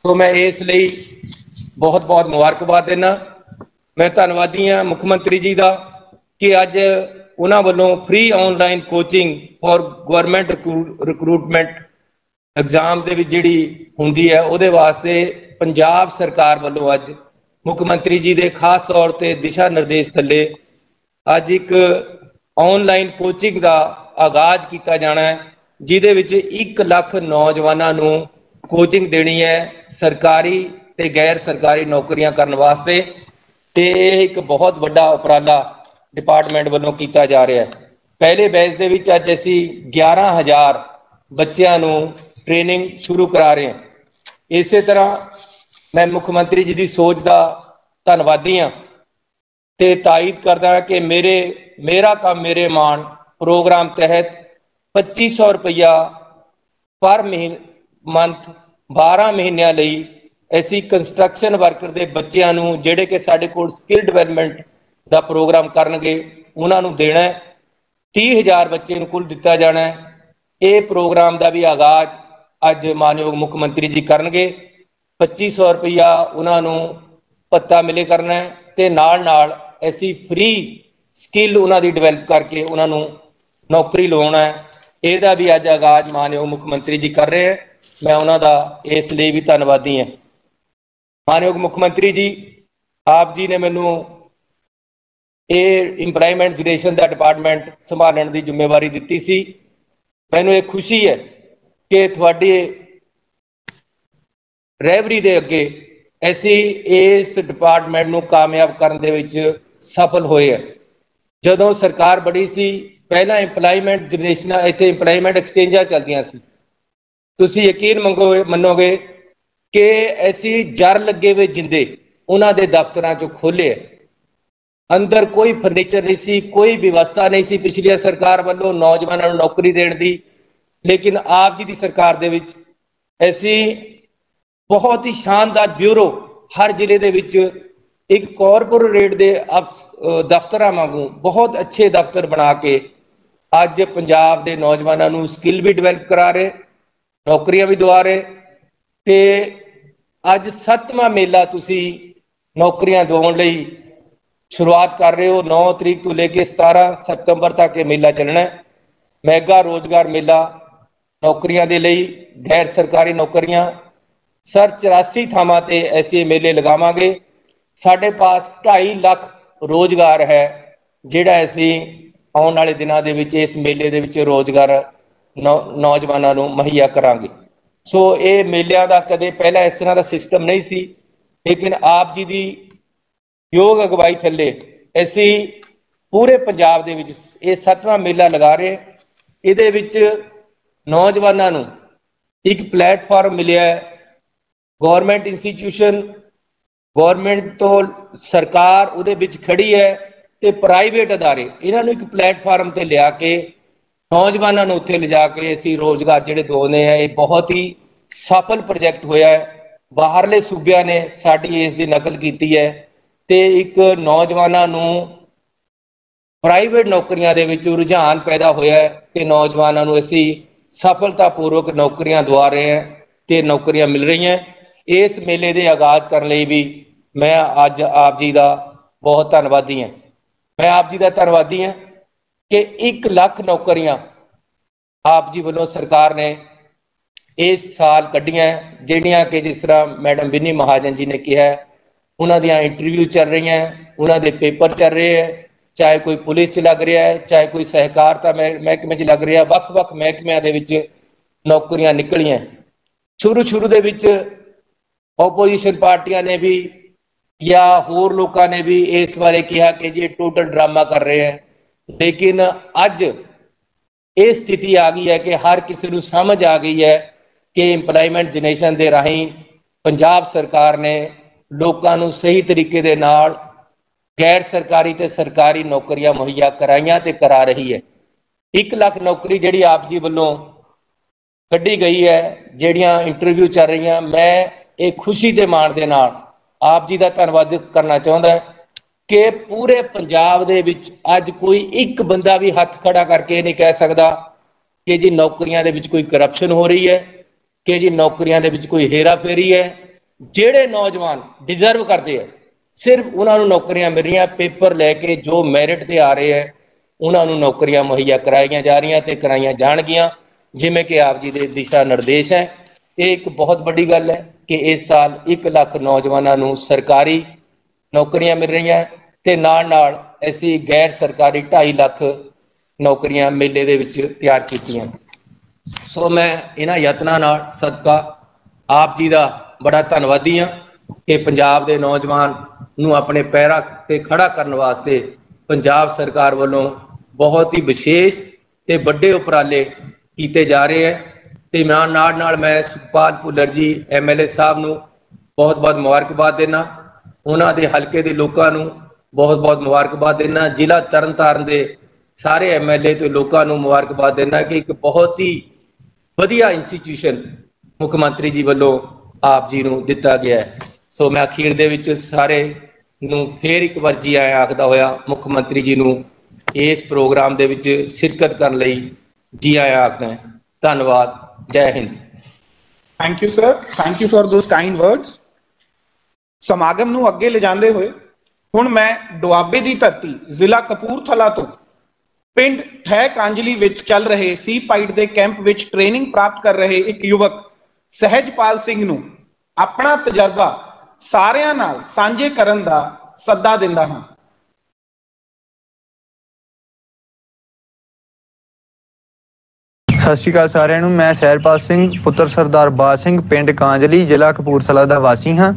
ਸੋ ਮੈਂ ਇਸ ਲਈ ਬਹੁਤ ਬਹੁਤ ਮੁਬਾਰਕਬਾਦ ਦਿੰਦਾ। ਮੈਂ ਧੰਨਵਾਦੀ ਹਾਂ ਮੁੱਖ ਮੰਤਰੀ ਜੀ ਦਾ ਕਿ ਅੱਜ ਉਹਨਾਂ ਵੱਲੋਂ free online coaching for government recruitment exam ਦੇ ਵਿੱਚ ਜਿਹੜੀ ਹੁੰਦੀ ਹੈ ਉਹਦੇ ਵਾਸਤੇ ਪੰਜਾਬ ਸਰਕਾਰ ਵੱਲੋਂ ਅੱਜ ਮੁੱਖ ਮੰਤਰੀ ਜੀ ਦੇ ਖਾਸ ਤੌਰ ਤੇ ਦਿਸ਼ਾ ਨਿਰਦੇਸ਼ ਥੱਲੇ ਅੱਜ ਇੱਕ ਆਨਲਾਈਨ ਕੋਚਿੰਗ ਦਾ ਆਗਾਜ਼ ਕੀਤਾ ਜਾਣਾ ਹੈ, ਜਿਹਦੇ ਵਿੱਚ 1 ਲੱਖ ਨੌਜਵਾਨਾਂ ਨੂੰ ਕੋਚਿੰਗ ਦੇਣੀ ਹੈ ਸਰਕਾਰੀ ਤੇ ਗੈਰ ਸਰਕਾਰੀ ਨੌਕਰੀਆਂ ਕਰਨ ਵਾਸਤੇ। ਤੇ ਇਹ ਇੱਕ ਬਹੁਤ ਵੱਡਾ ਉਪਰਾਲਾ ਡਿਪਾਰਟਮੈਂਟ ਵੱਲੋਂ ਕੀਤਾ ਜਾ ਰਿਹਾ ਹੈ। ਪਹਿਲੇ ਬੈਚ ਦੇ ਵਿੱਚ ਅੱਜ ਅਸੀਂ 11,000 ਬੱਚਿਆਂ ਨੂੰ ਟ੍ਰੇਨਿੰਗ ਸ਼ੁਰੂ ਕਰਾ ਰਹੇ ਹਾਂ। ਇਸੇ ਤਰ੍ਹਾਂ ਮੈਂ ਮੁੱਖ ਮੰਤਰੀ ਜੀ ਦੀ ਸੋਚ ਦਾ ਧੰਨਵਾਦੀ ਹਾਂ ਤੇ ਤਾਇਦ ਕਰਦਾ ਕਿ ਮੇਰਾ ਕੰਮ ਮੇਰੇ ਮਾਣ ਪ੍ਰੋਗਰਾਮ ਤਹਿਤ 2500 ਰੁਪਇਆ ਪਰ ਮੰਥ 12 ਮਹੀਨਿਆਂ ਲਈ ਅਸੀਂ ਕੰਸਟਰਕਸ਼ਨ ਵਰਕਰ ਦੇ ਬੱਚਿਆਂ ਨੂੰ ਜਿਹੜੇ ਕਿ ਸਾਡੇ ਕੋਲ ਸਕਿੱਲ ਡਿਵੈਲਪਮੈਂਟ ਦਾ ਪ੍ਰੋਗਰਾਮ ਕਰਨਗੇ ਉਹਨਾਂ ਨੂੰ ਦੇਣਾ ਹੈ। 30,000 ਬੱਚੇ ਨੂੰ ਕੁੱਲ ਦਿੱਤਾ ਜਾਣਾ ਹੈ। ਇਹ ਪ੍ਰੋਗਰਾਮ ਦਾ ਵੀ ਆਗਾਜ਼ ਅੱਜ ਮਾਨਯੋਗ ਮੁੱਖ ਮੰਤਰੀ ਜੀ ਕਰਨਗੇ। 2500 ਰੁਪਇਆ ਉਹਨਾਂ ਨੂੰ ਭੱਤਾ ਮਿਲੇ ਕਰਨਾ ਹੈ ਤੇ ਨਾਲ ਅਸੀਂ ਫ੍ਰੀ ਸਕਿੱਲ ਉਹਨਾਂ ਦੀ ਡਿਵੈਲਪ ਕਰਕੇ ਉਹਨਾਂ ਨੂੰ ਨੌਕਰੀ ਲਵਾਉਣਾ ਹੈ। ਇਹਦਾ ਵੀ ਅੱਜ ਆਗਾਜ਼ ਮਾਨਯੋਗ ਮੁੱਖ ਮੰਤਰੀ ਜੀ ਕਰ ਰਹੇ ਹੈ। ਮੈਂ ਉਹਨਾਂ ਦਾ ਇਸ ਲਈ ਵੀ ਧੰਨਵਾਦੀ ਹਾਂ। ਮਾਨਯੋਗ ਮੁੱਖ ਮੰਤਰੀ ਜੀ, ਆਪ ਜੀ ਨੇ ਮੈਨੂੰ ਇਹ ਇੰਪਲਾਇਮੈਂਟ ਜਨਰੇਸ਼ਨ ਦਾ ਡਿਪਾਰਟਮੈਂਟ ਸੰਭਾਲਣ ਦੀ ਜ਼ਿੰਮੇਵਾਰੀ ਦਿੱਤੀ ਸੀ। ਮੈਨੂੰ ਇਹ ਖੁਸ਼ੀ ਹੈ ਕਿ ਤੁਹਾਡੇ ਰਹਿਬਰੀ ਦੇ ਅੱਗੇ ਅਸੀਂ ਇਸ ਡਿਪਾਰਟਮੈਂਟ ਨੂੰ ਕਾਮਯਾਬ ਕਰਨ ਦੇ ਵਿੱਚ ਸਫਲ ਹੋਏ ਹੈ। ਜਦੋਂ ਸਰਕਾਰ ਬੜੀ ਸੀ ਪਹਿਲਾਂ ਇੰਪਲਾਇਮੈਂਟ ਜਨਰੇਸ਼ਨਾਂ ਇੱਥੇ ਇੰਪਲਾਇਮੈਂਟ ਐਕਸਚੇਂਜਾਂ ਚੱਲਦੀਆਂ ਸੀ। ਤੁਸੀਂ ਯਕੀਨ ਮੰਨੋਗੇ ਕਿ ਅਸੀਂ ਜਰ ਲੱਗੇ ਹੋਏ ਜਿੰਦੇ ਉਹਨਾਂ ਦੇ ਦਫ਼ਤਰਾਂ 'ਚੋਂ ਖੋਲ੍ਹੇ। ਅੰਦਰ ਕੋਈ ਫਰਨੀਚਰ ਨਹੀਂ ਸੀ, ਕੋਈ ਵਿਵਸਥਾ ਨਹੀਂ ਸੀ ਪਿਛਲੀ ਸਰਕਾਰ ਵੱਲੋਂ ਨੌਜਵਾਨਾਂ ਨੂੰ ਨੌਕਰੀ ਦੇਣ ਦੀ। ਲੇਕਿਨ ਆਪ ਜੀ ਦੀ ਸਰਕਾਰ ਦੇ ਵਿੱਚ ਅਸੀਂ ਬਹੁਤ ਹੀ ਸ਼ਾਨਦਾਰ ਬਿਊਰੋ ਹਰ ਜ਼ਿਲ੍ਹੇ ਦੇ ਵਿੱਚ ਇੱਕ ਕਾਰਪੋਰੇਟ ਦੇ ਦਫ਼ਤਰਾਂ ਵਾਂਗੂ ਬਹੁਤ ਅੱਛੇ ਦਫ਼ਤਰ ਬਣਾ ਕੇ ਅੱਜ ਪੰਜਾਬ ਦੇ ਨੌਜਵਾਨਾਂ ਨੂੰ ਸਕਿੱਲ ਵੀ ਡਿਵੈਲਪ ਕਰਾ ਰਹੇ, ਨੌਕਰੀਆਂ ਵੀ ਦਵਾ ਰਹੇ। ਤੇ ਅੱਜ 7ਵਾਂ ਮੇਲਾ ਤੁਸੀਂ ਨੌਕਰੀਆਂ ਦਿਵਾਉਣ ਲਈ ਸ਼ੁਰੂਆਤ ਕਰ ਰਹੇ ਹੋ। 9 ਤਰੀਕ ਤੋਂ ਲੈ ਕੇ 17 ਸਤੰਬਰ ਤੱਕ ਇਹ ਮੇਲਾ ਚੱਲਣਾ ਹੈ। ਮੈਗਾ ਰੋਜ਼ਗਾਰ ਮੇਲਾ ਨੌਕਰੀਆਂ ਦੇ ਲਈ, ਗੈਰ ਸਰਕਾਰੀ ਨੌਕਰੀਆਂ। ਸਰ 84 ਥਾਵਾਂ ਤੇ ਐਸੇ ਮੇਲੇ ਲਗਾਵਾਂਗੇ। ਸਾਡੇ ਪਾਸ 2.5 ਲੱਖ ਰੋਜ਼ਗਾਰ ਹੈ ਜਿਹੜਾ ਅਸੀਂ ਆਉਣ ਵਾਲੇ ਦਿਨਾਂ ਦੇ ਵਿੱਚ ਇਸ ਮੇਲੇ ਦੇ ਵਿੱਚ ਰੋਜ਼ਗਾਰ ਨੌਜਵਾਨਾਂ ਨੂੰ ਮੁਹੱਈਆ ਕਰਾਂਗੇ। ਸੋ ਇਹ ਮੇਲਿਆਂ ਦਾ ਕਦੇ ਪਹਿਲਾਂ ਇਸ ਤਰ੍ਹਾਂ ਦਾ ਸਿਸਟਮ ਨਹੀਂ ਸੀ, ਲੇਕਿਨ ਆਪ ਜੀ ਦੀ ਯੋਗ ਅਗਵਾਈ ਥੱਲੇ ਅਸੀਂ ਪੂਰੇ ਪੰਜਾਬ ਦੇ ਵਿੱਚ ਇਹ 7ਵਾਂ ਮੇਲਾ ਲਗਾ ਰਹੇ। ਇਹਦੇ ਵਿੱਚ ਨੌਜਵਾਨਾਂ ਨੂੰ ਇੱਕ ਪਲੇਟਫਾਰਮ ਮਿਲਿਆ ਹੈ। ਗਵਰਨਮੈਂਟ ਇੰਸਟੀਟਿਊਸ਼ਨ, ਗਵਰਨਮੈਂਟ ਤੋਂ ਸਰਕਾਰ ਉਹਦੇ ਵਿੱਚ ਖੜੀ ਹੈ ਤੇ ਪ੍ਰਾਈਵੇਟ ਅਦਾਰੇ ਇਹਨਾਂ ਨੂੰ ਇੱਕ ਪਲੇਟਫਾਰਮ ਤੇ ਲਿਆ ਕੇ ਨੌਜਵਾਨਾਂ ਨੂੰ ਉੱਥੇ ਲਿਜਾ ਕੇ ਅਸੀਂ ਰੋਜ਼ਗਾਰ ਜਿਹੜੇ ਦਿਵਾਉਂਦੇ ਆ। ਇਹ ਬਹੁਤ ਹੀ ਸਫਲ ਪ੍ਰੋਜੈਕਟ ਹੋਇਆ ਹੈ। ਬਾਹਰਲੇ ਸੂਬਿਆਂ ਨੇ ਸਾਡੀ ਇਸ ਦੀ ਨਕਲ ਕੀਤੀ ਹੈ ਤੇ ਇੱਕ ਨੌਜਵਾਨਾਂ ਨੂੰ ਪ੍ਰਾਈਵੇਟ ਨੌਕਰੀਆਂ ਦੇ ਵਿੱਚ ਰੁਝਾਨ ਪੈਦਾ ਹੋਇਆ ਹੈ ਤੇ ਨੌਜਵਾਨਾਂ ਨੂੰ ਅਸੀਂ सफलतापूर्वक नौकरियां दवा रहे हैं ते नौकरियां मिल रही हैं। इस मेले के आगाज करने लई भी मैं अज आप जी का बहुत धन्नवादी हाँ। मैं आप जी का धन्नवादी हाँ कि 1 लाख नौकरियां आप जी वालों सरकार ने इस साल कढ़ियां, जिहड़ियां कि जिस तरह मैडम विनी महाजन जी ने कहा उन्हां दियां इंटरव्यू चल रही हैं, उन्हां दे पेपर चल रहे हैं, चाहे कोई पुलिस च लग रहा है, चाहे कोई सहकारिता महकमे च लग रहा है, वख-वख महकमिਆਂ ਦੇ ਵਿੱਚ नौकरियां निकलियां। शुरू ਦੇ ਵਿੱਚ ओपोजिशन पार्टियां ने भी या होर लोगों ने भी इस बारे कहा कि जी टोटल ड्रामा कर रहे हैं, लेकिन अज ये स्थिति आ गई है कि हर किसी को समझ आ गई है कि इंपलायमेंट जनरेशन के राही पंजाब सरकार ने लोगों को सही तरीके दे नाल गैर सरकारी ते सरकारी नौकरियां मुहैया कराइयां ते करा रही है। 1 लाख नौकरी जिहड़ी आप जी वालों कढ़ी गई है, जिहड़ियां इंटरव्यू चल रही हैं, मैं एक खुशी के मान दे नाल आप जी का धन्नवाद करना चाहता है कि पूरे पंजाब दे विच अज कोई एक बंदा भी हथ खड़ा करके नहीं कह सकता कि जी नौकरियां दे विच कोई करप्शन हो रही है, कि जी नौकरियां दे विच कोई हेरा फेरी है। जिहड़े नौजवान डिजर्व करते हैं सिर्फ उन्होंने नौकरियां मिल रही, पेपर लैके जो मैरिट ते आ रहे हैं उन्होंने नौकरियां मुहैया कराइयां जा रही ते कराइयां जाणगियां, जिवें कि आप जी के दिशा निर्देश है। ये एक बहुत बड़ी गल है कि इस साल 1 लाख नौजवानों को सरकारी नौकरियां मिल रही हैं ते नाल ऐसी गैर सरकारी 2.5 लाख नौकरियां मेले दे विच तैयार कीतियां। सो मैं इन्हां यत्नां नाल सदका आप जी का बड़ा धन्नवादी हाँ कि पंजाब के नौजवान नूं अपने पैरां ते खड़ा करने वास्ते पंजाब सरकार वालों बहुत ही विशेष ते वड्डे उपराले कीते जा रहे हैं। ते नाल मैं सुखपाल भुल्लर जी MLA साहब नूं बहुत बहुत मुबारकबाद देना, उन्हां दे हलके दे लोकां नूं बहुत बहुत मुबारकबाद देना, जिला तरनतारन दे सारे MLA ते लोकां नूं मुबारकबाद देना कि एक बहुत ही वधिया इंस्टीट्यूशन मुख्यमंत्री जी वालों आप जी नूं दिता गया है। सो मैं अखीर दे विच सारे नूं फिर एक बार जी आया आखदा होया मुख्यमंत्री जी नूं इस प्रोग्राम दे विच शिरकत करन लई जी आया आखदा है। धन्यवाद। जय Hind. Thank you sir, thank you for those kind words. समागम नूं अगे ले जांदे होए हुण मैं दुआबे दी धरती जिला कपूरथला तो पिंड ठह कांजली विच चल रहे सी पाइट दे कैंप विच ट्रेनिंग प्राप्त कर रहे एक युवक सहजपाल सिंह नूं अपना तजर्बा सारियां नाल सांझे करन दा सद्दा दिंदा हां। सत श्री अकाल सारिਆਂ ਨੂੰ। मैं सहजपाल सिंह पुत्र सरदार बाज सिंह पिंड कांजली ਜ਼ਿਲ੍ਹਾ ਕਪੂਰਥਲਾ ਦਾ ਵਾਸੀ ਹਾਂ।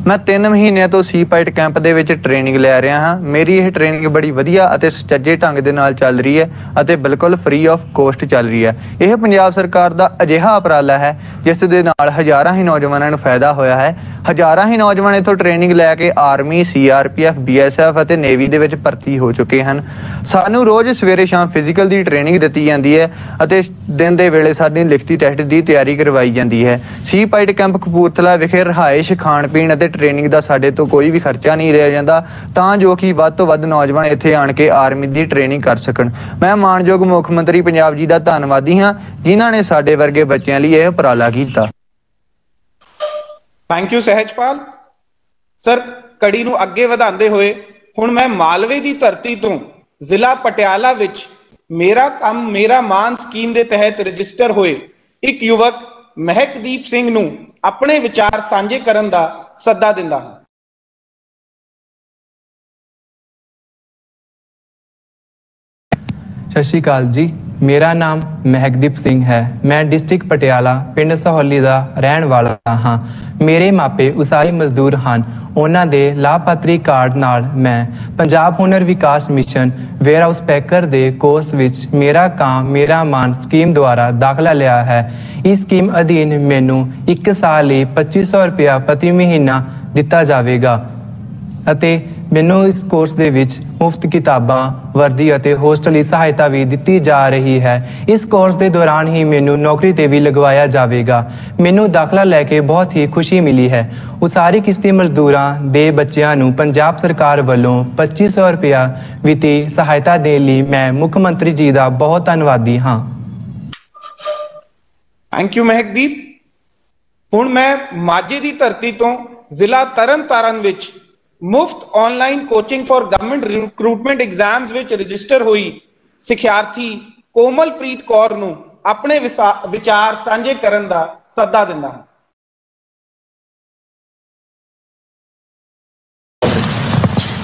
मैं 3 ਮਹੀਨਿਆਂ ਤੋਂ ਸੀ ਪਾਈਟ ਕੈਂਪ ਦੇ ਵਿੱਚ ਟ੍ਰੇਨਿੰਗ ਲੈ ਰਿਹਾ ਹਾਂ। ਮੇਰੀ ਇਹ ਟ੍ਰੇਨਿੰਗ ਬੜੀ ਵਧੀਆ ਅਤੇ ਸੁਚੱਜੇ ਢੰਗ ਦੇ ਨਾਲ ਚੱਲ ਰਹੀ ਹੈ ਅਤੇ ਬਿਲਕੁਲ ਫ੍ਰੀ ਆਫ ਕੋਸਟ ਚੱਲ ਰਹੀ ਹੈ। ਇਹ ਪੰਜਾਬ ਸਰਕਾਰ ਦਾ ਅਜਿਹਾ ਉਪਰਾਲਾ ਹੈ ਜਿਸ ਦੇ ਨਾਲ ਹਜ਼ਾਰਾਂ ਹੀ ਨੌਜਵਾਨਾਂ ਨੂੰ ਫਾਇਦਾ ਹੋਇਆ ਹੈ। ਹਜ਼ਾਰਾਂ ਹੀ ਨੌਜਵਾਨ ਇੱਥੋਂ ਟ੍ਰੇਨਿੰਗ ਲੈ ਕੇ ਆਰਮੀ, CRPF, BSF ਅਤੇ ਨੇਵੀ ਦੇ ਵਿੱਚ ਭਰਤੀ ਹੋ ਚੁੱਕੇ ਹਨ। ਸਾਨੂੰ ਰੋਜ਼ ਸਵੇਰੇ ਸ਼ਾਮ ਫਿਜ਼ੀਕਲ ਦੀ ਟ੍ਰੇਨਿੰਗ ਦਿੱਤੀ ਜਾਂਦੀ ਹੈ ਅਤੇ ਦਿਨ ਦੇ ਵੇਲੇ ਸਾਡੀ ਲਿਖਤੀ ਟੈਸਟ ਦੀ ਤਿਆਰੀ ਕਰਵਾਈ ਜਾਂਦੀ ਹੈ। ਸੀ ਪਾਈਟ ਕੈਂਪ ਕਪੂਰਥਲਾ ਵਿਖੇ ਰਿਹਾਇਸ਼, ਖਾਣ ਪੀਣ ਅਤੇ ट्रेनिंग का साडे तो कोई भी खर्चा नहीं रह जाता तां जो कि वध तो वध नौजवान इत्थे आण के आर्मी की ट्रेनिंग कर सकन। मैं मानयोग मुख मंत्री पंजाब जी का धन्नवादी हाँ जिन्हां ने साडे वर्गे बच्चों लिए यह उपराला कीता। Thank you Sahajpal sir. कड़ी नूं अगे वधांदे होए हुण मैं मालवे की धरती तो जिला पटियाला विच मेरा काम मेरा मान स्कीम के तहत रजिस्टर होए एक युवक महकदीप सिंह नूं अपने विचार सांझे करन दा सद्दा दिंदा हां। सत श्री अकाल जी, मेरा नाम महकदीप सिंह है। मैं डिस्ट्रिक्ट पटियाला पिंड सहोली का रहन वाला हाँ। मेरे मापे उसारी मजदूर हैं। उन्हां दे लाभपात्री कार्ड नाल मैं Punjab Hunar Vikas mission warehouse packer दे कोर्स विच मेरा काम मेरा मान स्कीम द्वारा दाखला लिया है। इस स्कीम अधीन मैनू 1 साल ਲਈ 2500 रुपया प्रति महीना दिता जाएगा ਅਤੇ ਮੈਨੂੰ इस कोर्स ਦੇ ਵਿੱਚ मुफ्त किताबां, वर्दी ਅਤੇ ਹੋਸਟਲ ਦੀ सहायता भी ਦਿੱਤੀ जा रही है। इस कोर्स के दौरान ही मैनू नौकरी ਤੇ भी लगवाया जाएगा। मैनू दाखला लैके बहुत ही खुशी मिली है। उसारी किश्ती मजदूरां ਦੇ ਬੱਚਿਆਂ ਨੂੰ पंजाब सरकार ਵੱਲੋਂ 2500 रुपया ਵਿੱਤੀ सहायता देने ਲਈ मैं मुख्य मंत्री जी का बहुत धन्नवादी हाँ। Thank you Mehakdeep. ਹੁਣ ਮੈਂ ਮਾਝੇ ਦੀ ਧਰਤੀ ਤੋਂ ਜ਼ਿਲ੍ਹਾ ਤਰਨਤਾਰਨ ਵਿੱਚ ਮੁਫਤ online coaching for government recruitment exams ਵਿੱਚ ਰਜਿਸਟਰ ਹੋਈ ਸਿਖਿਆਰਥੀ ਕੋਮਲਪ੍ਰੀਤ ਕੌਰ ਨੂੰ ਆਪਣੇ ਵਿਚਾਰ ਸਾਂਝੇ ਕਰਨ ਦਾ ਸੱਦਾ ਦਿੰਦਾ ਹਾਂ।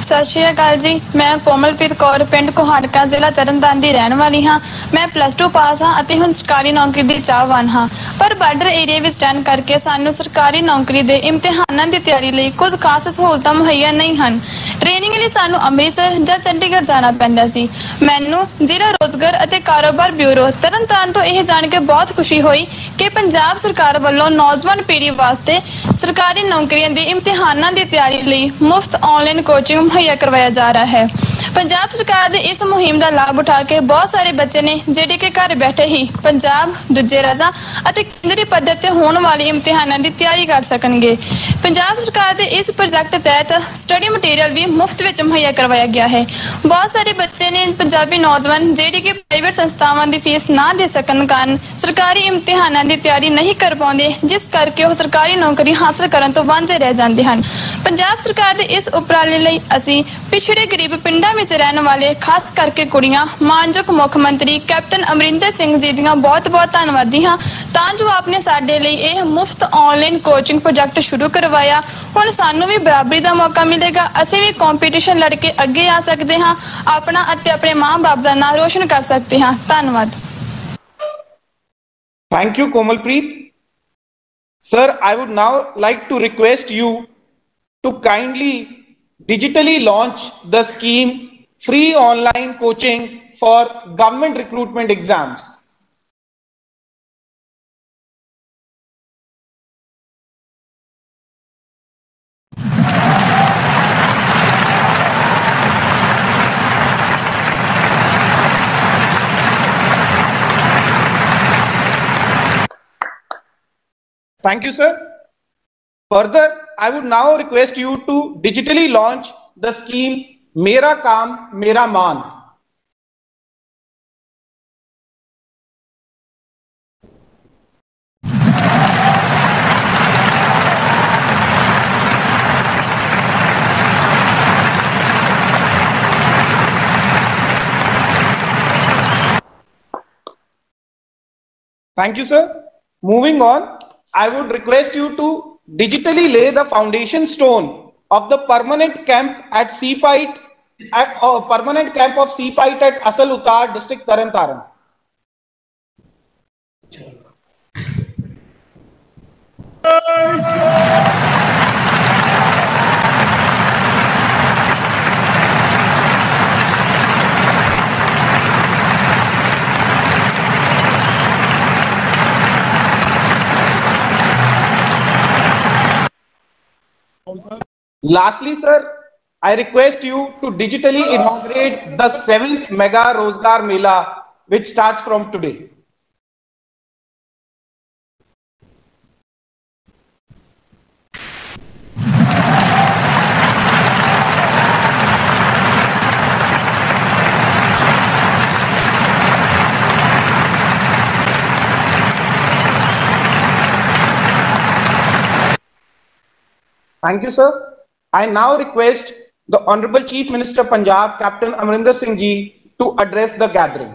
सत श्री अकाल जी, मैं कोमलप्रीत कौर पिंड कोहाड़का जिला तरनताਰਨ ਦੀ ਰਹਿਣ ਵਾਲੀ ਹਾਂ। ਮੈਂ +2 ਪਾਸ ਹਾਂ ਅਤੇ ਹੁਣ ਸਰਕਾਰੀ ਨੌਕਰੀ ਦੀ ਚਾਹਵਾਨ ਹਾਂ, ਪਰ ਬਾਰਡਰ ਏਰੀਆ ਵਿੱਚ ਰਹਿਣ ਕਰਕੇ ਸਾਨੂੰ ਸਰਕਾਰੀ ਨੌਕਰੀ ਦੇ ਇਮਤਿਹਾਨਾਂ ਦੀ ਤਿਆਰੀ ਲਈ ਕੁਝ ਖਾਸ ਸਹੂਲਤਾਂ ਮੁਹੱਈਆ ਨਹੀਂ ਹਨ। ਟ੍ਰੇਨਿੰਗ ਲਈ ਸਾਨੂੰ ਅੰਮ੍ਰਿਤਸਰ ਜਾਂ ਚੰਡੀਗੜ੍ਹ ਜਾਣਾ ਪੈਂਦਾ ਸੀ। ਮੈਨੂੰ ਜ਼ਿਲ੍ਹਾ ਰੋਜ਼ਗਾਰ ਅਤੇ ਕਾਰੋਬਾਰ ਬਿਊਰੋ ਤਰਨਤਾਰਨ ਤੋਂ ਇਹ ਜਾਣ ਕੇ ਬਹੁਤ ਖੁਸ਼ੀ ਹੋਈ ਕਿ ਪੰਜਾਬ ਸਰਕਾਰ ਵੱਲੋਂ ਨੌਜਵਾਨ ਪੀੜ੍ਹੀ ਵਾਸਤੇ ਸਰਕਾਰੀ ਨੌਕਰੀਆਂ ਦੇ ਇਮਤਿਹਾਨਾਂ ਦੀ ਤਿਆਰੀ ਲਈ ਮੁਫਤ ਆਨਲਾਈਨ ਕੋਚਿੰਗ ਮੁਹੱਈਆ ਕਰਵਾਇਆ ਜਾ ਰਿਹਾ ਹੈ। ਪੰਜਾਬ ਸਰਕਾਰ ਦੇ ਇਸ ਮੁਹਿੰਮ ਦਾ ਲਾਭ ਉਠਾ ਕੇ ਬਹੁਤ ਸਾਰੇ ਬੱਚੇ ਨੇ ਜਿਹੜੇ ਕਿ ਘਰ ਬੈਠੇ ਹੀ ਪੰਜਾਬ, ਦੂਜੇ ਰਾਜਾਂ ਅਤੇ ਕੇਂਦਰੀ ਪੱਧਰ ਤੇ ਹੋਣ ਵਾਲੇ ਇਮਤਿਹਾਨਾਂ ਦੀ ਤਿਆਰੀ ਕਰ ਸਕਣਗੇ। ਪੰਜਾਬ ਸਰਕਾਰ ਦੇ ਇਸ ਪ੍ਰੋਜੈਕਟ ਤਹਿਤ ਸਟੱਡੀ ਮਟੀਰੀਅਲ ਵੀ ਮੁਫਤ ਵਿੱਚ ਮੁਹੱਈਆ ਕਰਵਾਇਆ ਗਿਆ ਹੈ। ਬਹੁਤ ਸਾਰੇ ਬੱਚੇ ਨੇ ਪੰਜਾਬੀ ਨੌਜਵਾਨ ਜਿਹੜੇ ਕਿ ਪ੍ਰਾਈਵੇਟ ਸੰਸਥਾਵਾਂ ਦੀ ਫੀਸ ਨਾ ਦੇ ਸਕਣ ਕਾਰਨ ਸਰਕਾਰੀ ਇਮਤਿਹਾਨਾਂ ਦੀ ਤਿਆਰੀ ਨਹੀਂ ਕਰ ਪਾਉਂਦੇ, ਜਿਸ ਕਰਕੇ ਉਹ ਸਰਕਾਰੀ ਨੌਕਰੀ ਹਾਸਲ ਕਰਨ ਤੋਂ ਵਾਂਝੇ ਰਹਿ ਜਾਂਦੇ ਹਨ। ਪੰਜਾਬ ਸਰਕਾਰ ਦੇ ਇਸ ਉਪਰਾਲੇ ਲਈ ਅਸੀਂ ਪਿਛੜੇ ਗਰੀਬ ਪਿੰਡਾਂ ਵਿੱਚ ਰਹਿਣ ਵਾਲੇ ਖਾਸ ਕਰਕੇ ਕੁੜੀਆਂ ਮਾਨਯੋਗ ਮੁੱਖ ਮੰਤਰੀ ਕੈਪਟਨ ਅਮਰਿੰਦਰ ਸਿੰਘ ਜੀ ਦੀਆਂ ਬਹੁਤ-ਬਹੁਤ ਧੰਨਵਾਦੀ ਹਾਂ, ਤਾਂ ਜੋ ਆਪਨੇ ਸਾਡੇ ਲਈ ਇਹ ਮੁਫਤ ਆਨਲਾਈਨ ਕੋਚਿੰਗ ਪ੍ਰੋਜੈਕਟ ਸ਼ੁਰੂ ਕਰਵਾਇਆ। ਹੁਣ ਸਾਨੂੰ ਵੀ ਬਰਾਬਰੀ ਦਾ ਮੌਕਾ ਮਿਲੇਗਾ, ਅਸੀਂ ਵੀ ਕੰਪੀਟੀਸ਼ਨ ਲੜ ਕੇ ਅੱਗੇ ਆ ਸਕਦੇ ਹਾਂ, ਆਪਣਾ ਅਤੇ ਆਪਣੇ ਮਾਂ-ਬਾਪ ਦਾ ਨਾਮ ਰੋਸ਼ਨ ਕਰ ਸਕਦੇ ਹਾਂ। ਧੰਨਵਾਦ। Thank you, Komalpreet. Sir, I would now like to request you to kindly digitally launch the scheme free online coaching for government recruitment exams. Thank you, sir. Further, I would now request you to digitally launch the scheme Mera Kaam Mera Maan. Thank you, sir. Moving on, I would request you to digitally lay the foundation stone of the permanent camp at CPIT permanent camp of CPIT at Asal Uttar district Tarantaran. Lastly, sir, I request you to digitally inaugurate the 7th Mega Rozgar Mela, which starts from today. Thank you, sir. I now request the Honorable Chief Minister Punjab, Captain Amarinder Singh Ji, to address the gathering.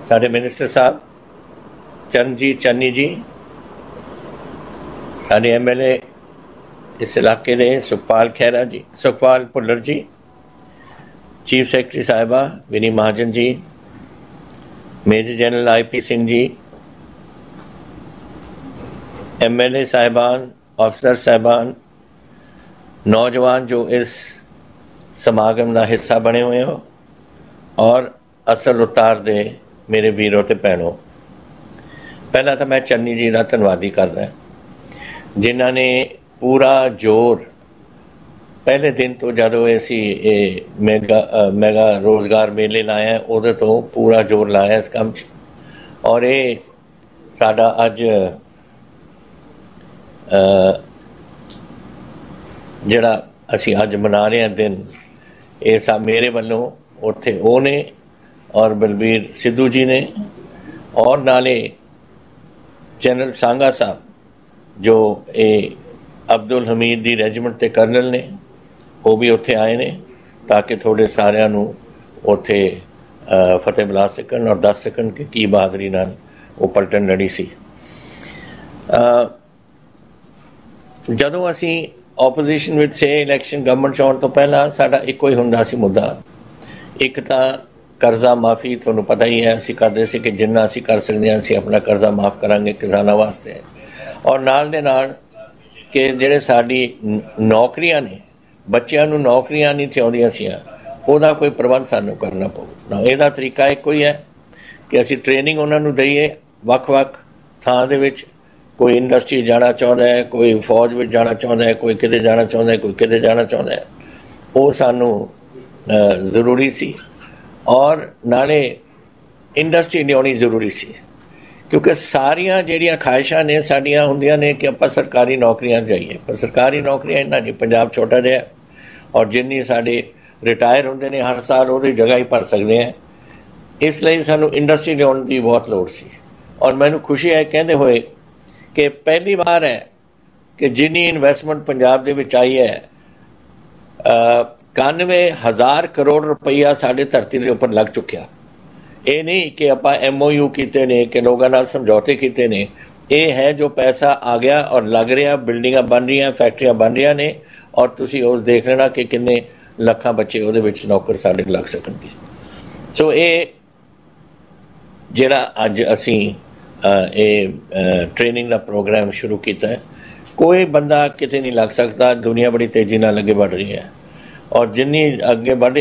साडे minister साहब चरणजीत चन्नी जी, साडे MLA इस इलाके ने सुखपाल खैरा जी, सुखपाल भुल्लर जी, chief secretary साहिबा विनी Mahajan ji, major general IP Singh जी, MLA साहिबान, अफसर साहिबान, नौजवान जो इस समागम का हिस्सा बने हुए हो, और असल उतार दे मेरे वीरों ते भैनों, पहला तो मैं चन्नी जी का धन्नवादी करदा जिन्हां ने पूरा जोर पहले दिन तो जदों असी मैगा रोज़गार मेले लाया उहदे तो पूरा जोर लाया इस काम च, और ये साडा अज जिहड़ा असी अज मना रहे हैं दिन, ये सब मेरे वालों उत्थे वो ने और बलबीर सिद्धू जी ने, और नाले जनरल सांगा साहब जो ये अब्दुल हमीद दी रेजिमेंट के कर्नल ने, वो भी उत्थे आए ने ताकि थोड़े सारिਆਂ ਨੂੰ ਉੱਥੇ फतेह बुला सकन और दस सकन कि की बहादरी नाल वो पलटन लड़ी सी। ਜਦੋਂ ਅਸੀਂ ओपोजिशन विच से इलैक्शन गवर्नमेंट आउण तो पहला साडा इक्को ही हुंदा सी मुद्दा, एक तां कर्जा माफ़ी, तुहानूं पता ही है असीं करदे सी कि जिन्ना असीं कर सकदे हां असीं अपना कर्जा माफ़ करांगे किसानां वास्ते, और नाल दे नाल कि जिहड़े साडी नौकरियां ने, बच्चिआं नूं नौकरियां नहीं थिआउंदियां सीआं, ਉਹਦਾ कोई प्रबंध सानूं करना पਊ ना। ਇਹਦਾ तरीका ਇੱਕੋ ही है कि ਅਸੀਂ ट्रेनिंग ਉਹਨਾਂ ਨੂੰ ਦਈਏ ਵੱਖ-ਵੱਖ ਥਾਂ ਦੇ ਵਿੱਚ। कोई इंडस्ट्री जाना चाहता है, कोई फौज में जाना चाहता है, कोई किते जाना चाहता है, कोई किते जाना चाहता है, वो सानू ज़रूरी सी। और नाले इंडस्ट्री लियानी ज़रूरी सी, क्योंकि सारिया जिहड़ियां ख्वाहिशां ने साडियां हुंदियां ने कि आपां सरकारी नौकरियां जाइए, पर सरकारी नौकरियां इन्ना नहीं, पंजाब छोटा जिहा और जिन्नी साडे रिटायर होंदे ने हर साल उहदी जगह ही भर सकते हैं, इसलिए सानू इंडस्ट्री लियाउण दी बहुत लोड़ सी। और मैनूं खुशी है कहंदे होए कि पहली बार है कि जिन्नी इन्वेस्टमेंट पंजाब दे विच आई है 91,000 करोड़ रुपया साढ़े धरती के उपर लग चुकिया। ये नहीं कि आप MOU किए ने कि लोगों नाल समझौते किए ने, ये है जो पैसा आ गया और लग रहा, बिल्डिंगां बन रही, फैक्ट्रियां बन रही ने, और तुसी उस देख लेना कि किन्ने लखां बच्चे उहदे विच नौकर साडे लग सकणगे। सो ये जिहड़ा अज असीं ट्रेनिंग का प्रोग्राम शुरू किया है, कोई बंदा किते नहीं लग सकता। दुनिया बड़ी तेज़ी नाल अगे बढ़ रही है, और जिन्नी अगे बढ़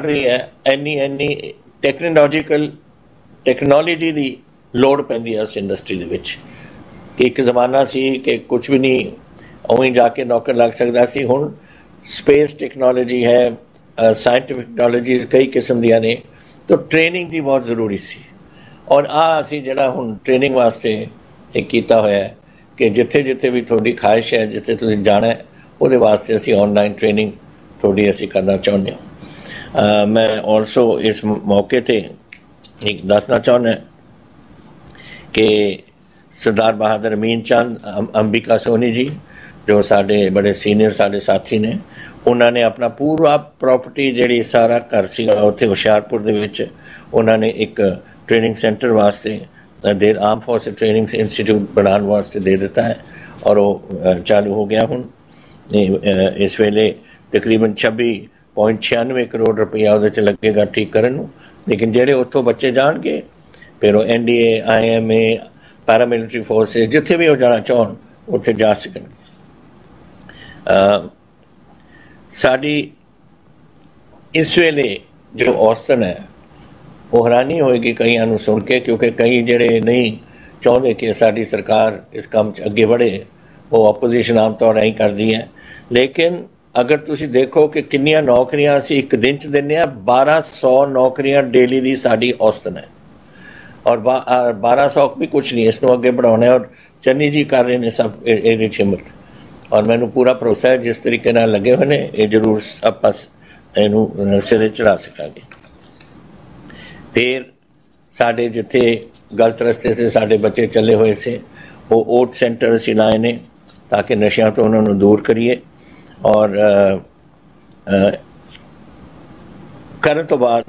रही है एनी टैक्नोलॉजी की लोड़ पैंदी है उस इंडस्ट्री दे विच। कि एक ज़माना सी कि कुछ भी नहीं उवें जाके नौकर लग सकता सी, हुण स्पेस टैक्नोलॉजी है, साइंटिफिक टैक्नोलॉजीज कई किस्म दियां ने, तो ट्रेनिंग की बहुत ज़रूरी सी। और असी जिहड़ा हुण ट्रेनिंग वास्ते एक कीता होया है कि जिथे जिथे भी थोड़ी ख्वाहिश है, जिथे तुसीं जाना है, उहदे वास्ते असीं ऑनलाइन ट्रेनिंग थोड़ी असीं करना चाहुंदे हां। मैं ऑल्सो इस मौके ते एक दसना चाहुंदा कि सरदार बहादुर अमीन चंद अंबिका सोनी जी जो साडे बड़े सीनियर साडे साथी ने, उन्होंने अपना पूरा प्रॉपर्टी जिहड़ी सारा घर सीगा उत्थे हुशियारपुर दे विच उन्होंने एक ट्रेनिंग सेंटर वास्ते देर आर्म फोर्स ट्रेनिंग इंस्टीट्यूट बनाने वास्ते दे दिता है, और वो चालू हो गया हूँ। इस वेले तकरीबन 26.96 करोड़ रुपया उहदे च लगेगा ठीक करन नूं, लेकिन जेहड़े उत्थों बच्चे जाणगे फिर वो NDA IMA पैरामिलिट्री फोर्सेस जिथे भी वो जाना चाहन उत्थे जा सकणगे। साडी इस वेले जो औसतन है वो हैरानी होएगी कईयां नूं सुन के, क्योंकि कई जिहड़े नहीं चाहुंदे कि साडी सरकार इस काम च अगे बढ़े, वो ओपोजिशन आम तौर नहीं करती है। लेकिन अगर तुसीं देखो कि किन्नियां नौकरियां असीं एक दिन च दिंदे हां, 1200 नौकरियां डेली दी साडी औसतन है, और 1200 भी कुछ नहीं, इसनूं अगे बढ़ाउणा है, और चन्नी जी कर रहे हैं सब इहदे च हिम्मत, और मैनूं पूरा भरोसा है जिस तरीके नाल लगे हुए ने ये जरूर आपां इहनूं सिरे चढ़ा सकांगे। फिर साढ़े जिथे गलत रस्ते से साढ़े बच्चे चले हुए से वो ओट सेंटर असीं लाए ने ताकि नशियां तो उन्होंने दूर करिए, और करन तो बाद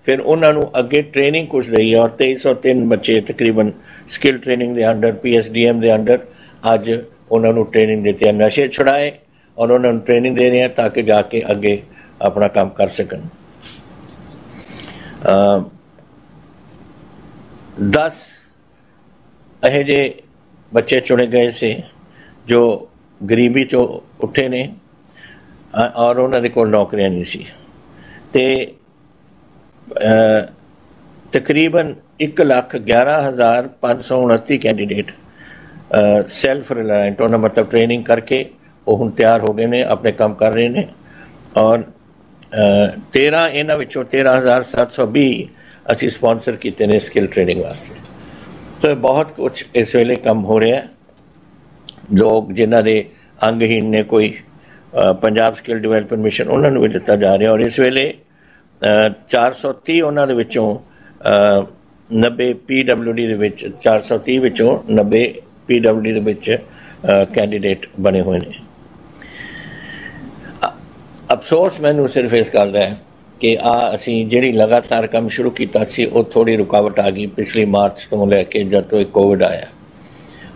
फिर उन्होंने अगे ट्रेनिंग कुछ दी, और 2303 बच्चे तकरीबन स्किल ट्रेनिंग के अंडर PSDM के अंडर अज उन्होंने ट्रेनिंग देती है, नशे छुड़ाए और उन्होंने ट्रेनिंग दे रहे हैं ताकि जाके अगे अपना काम कर सकन। 10 यह जे बच्चे चुने गए से जो गरीबी चो उठे ने और उन्होंने कोल नौकरियां नहीं सी, ते तकरीबन 1,11,529 कैंडीडेट सैल्फ रिलायंट उन्होंने मतलब ट्रेनिंग करके वो हुण तैयार हो गए ने, अपने काम कर रहे हैं। और 13 इन्हां विचों 13,720 असी स्पॉन्सर किए ने स्किल ट्रेनिंग वास्ते। तो बहुत कुछ इस वेले काम हो रहा है। लोग जिन्हों के अंगहीन ने कोई पंजाब स्किल डिवेलपमेंट मिशन उन्होंने भी दिता जा रहा, और इस वेले 430 उन्होंने विचों 90 PWD दे विच 430 विचों 90 PWD दे विच कैंडीडेट बने हुए हैं। अफसोस मैनू सिर्फ इस गल का है कि असी जी लगातार काम शुरू किया सी वो थोड़ी रुकावट आ गई पिछली मार्च तो लैके जब तो कोविड आया,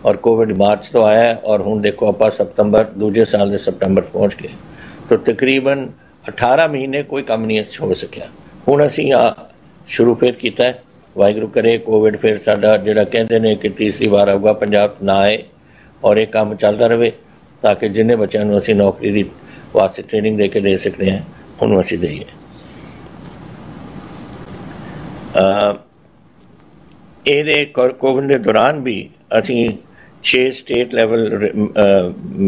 और कोविड मार्च तो आया और हुण देखो आप सितंबर दूजे साल के सितंबर पहुँच गए, तो तकरीबन 18 महीने कोई काम नहीं हो सकिया। हुण असी शुरू फिर किया है, वाहिगुरू करे कोविड फिर साडा जिहड़ा कहते हैं कि तीसरी बार आऊगा पंजाब ना आए और ये काम चलता रहे, ताकि जिन्हें बच्चों को असी नौकरी की वास्ते ट्रेनिंग दे के दे सकते हैं उन्होंने असी दईए। ये कोविड के दौरान भी असी 6 स्टेट लैवल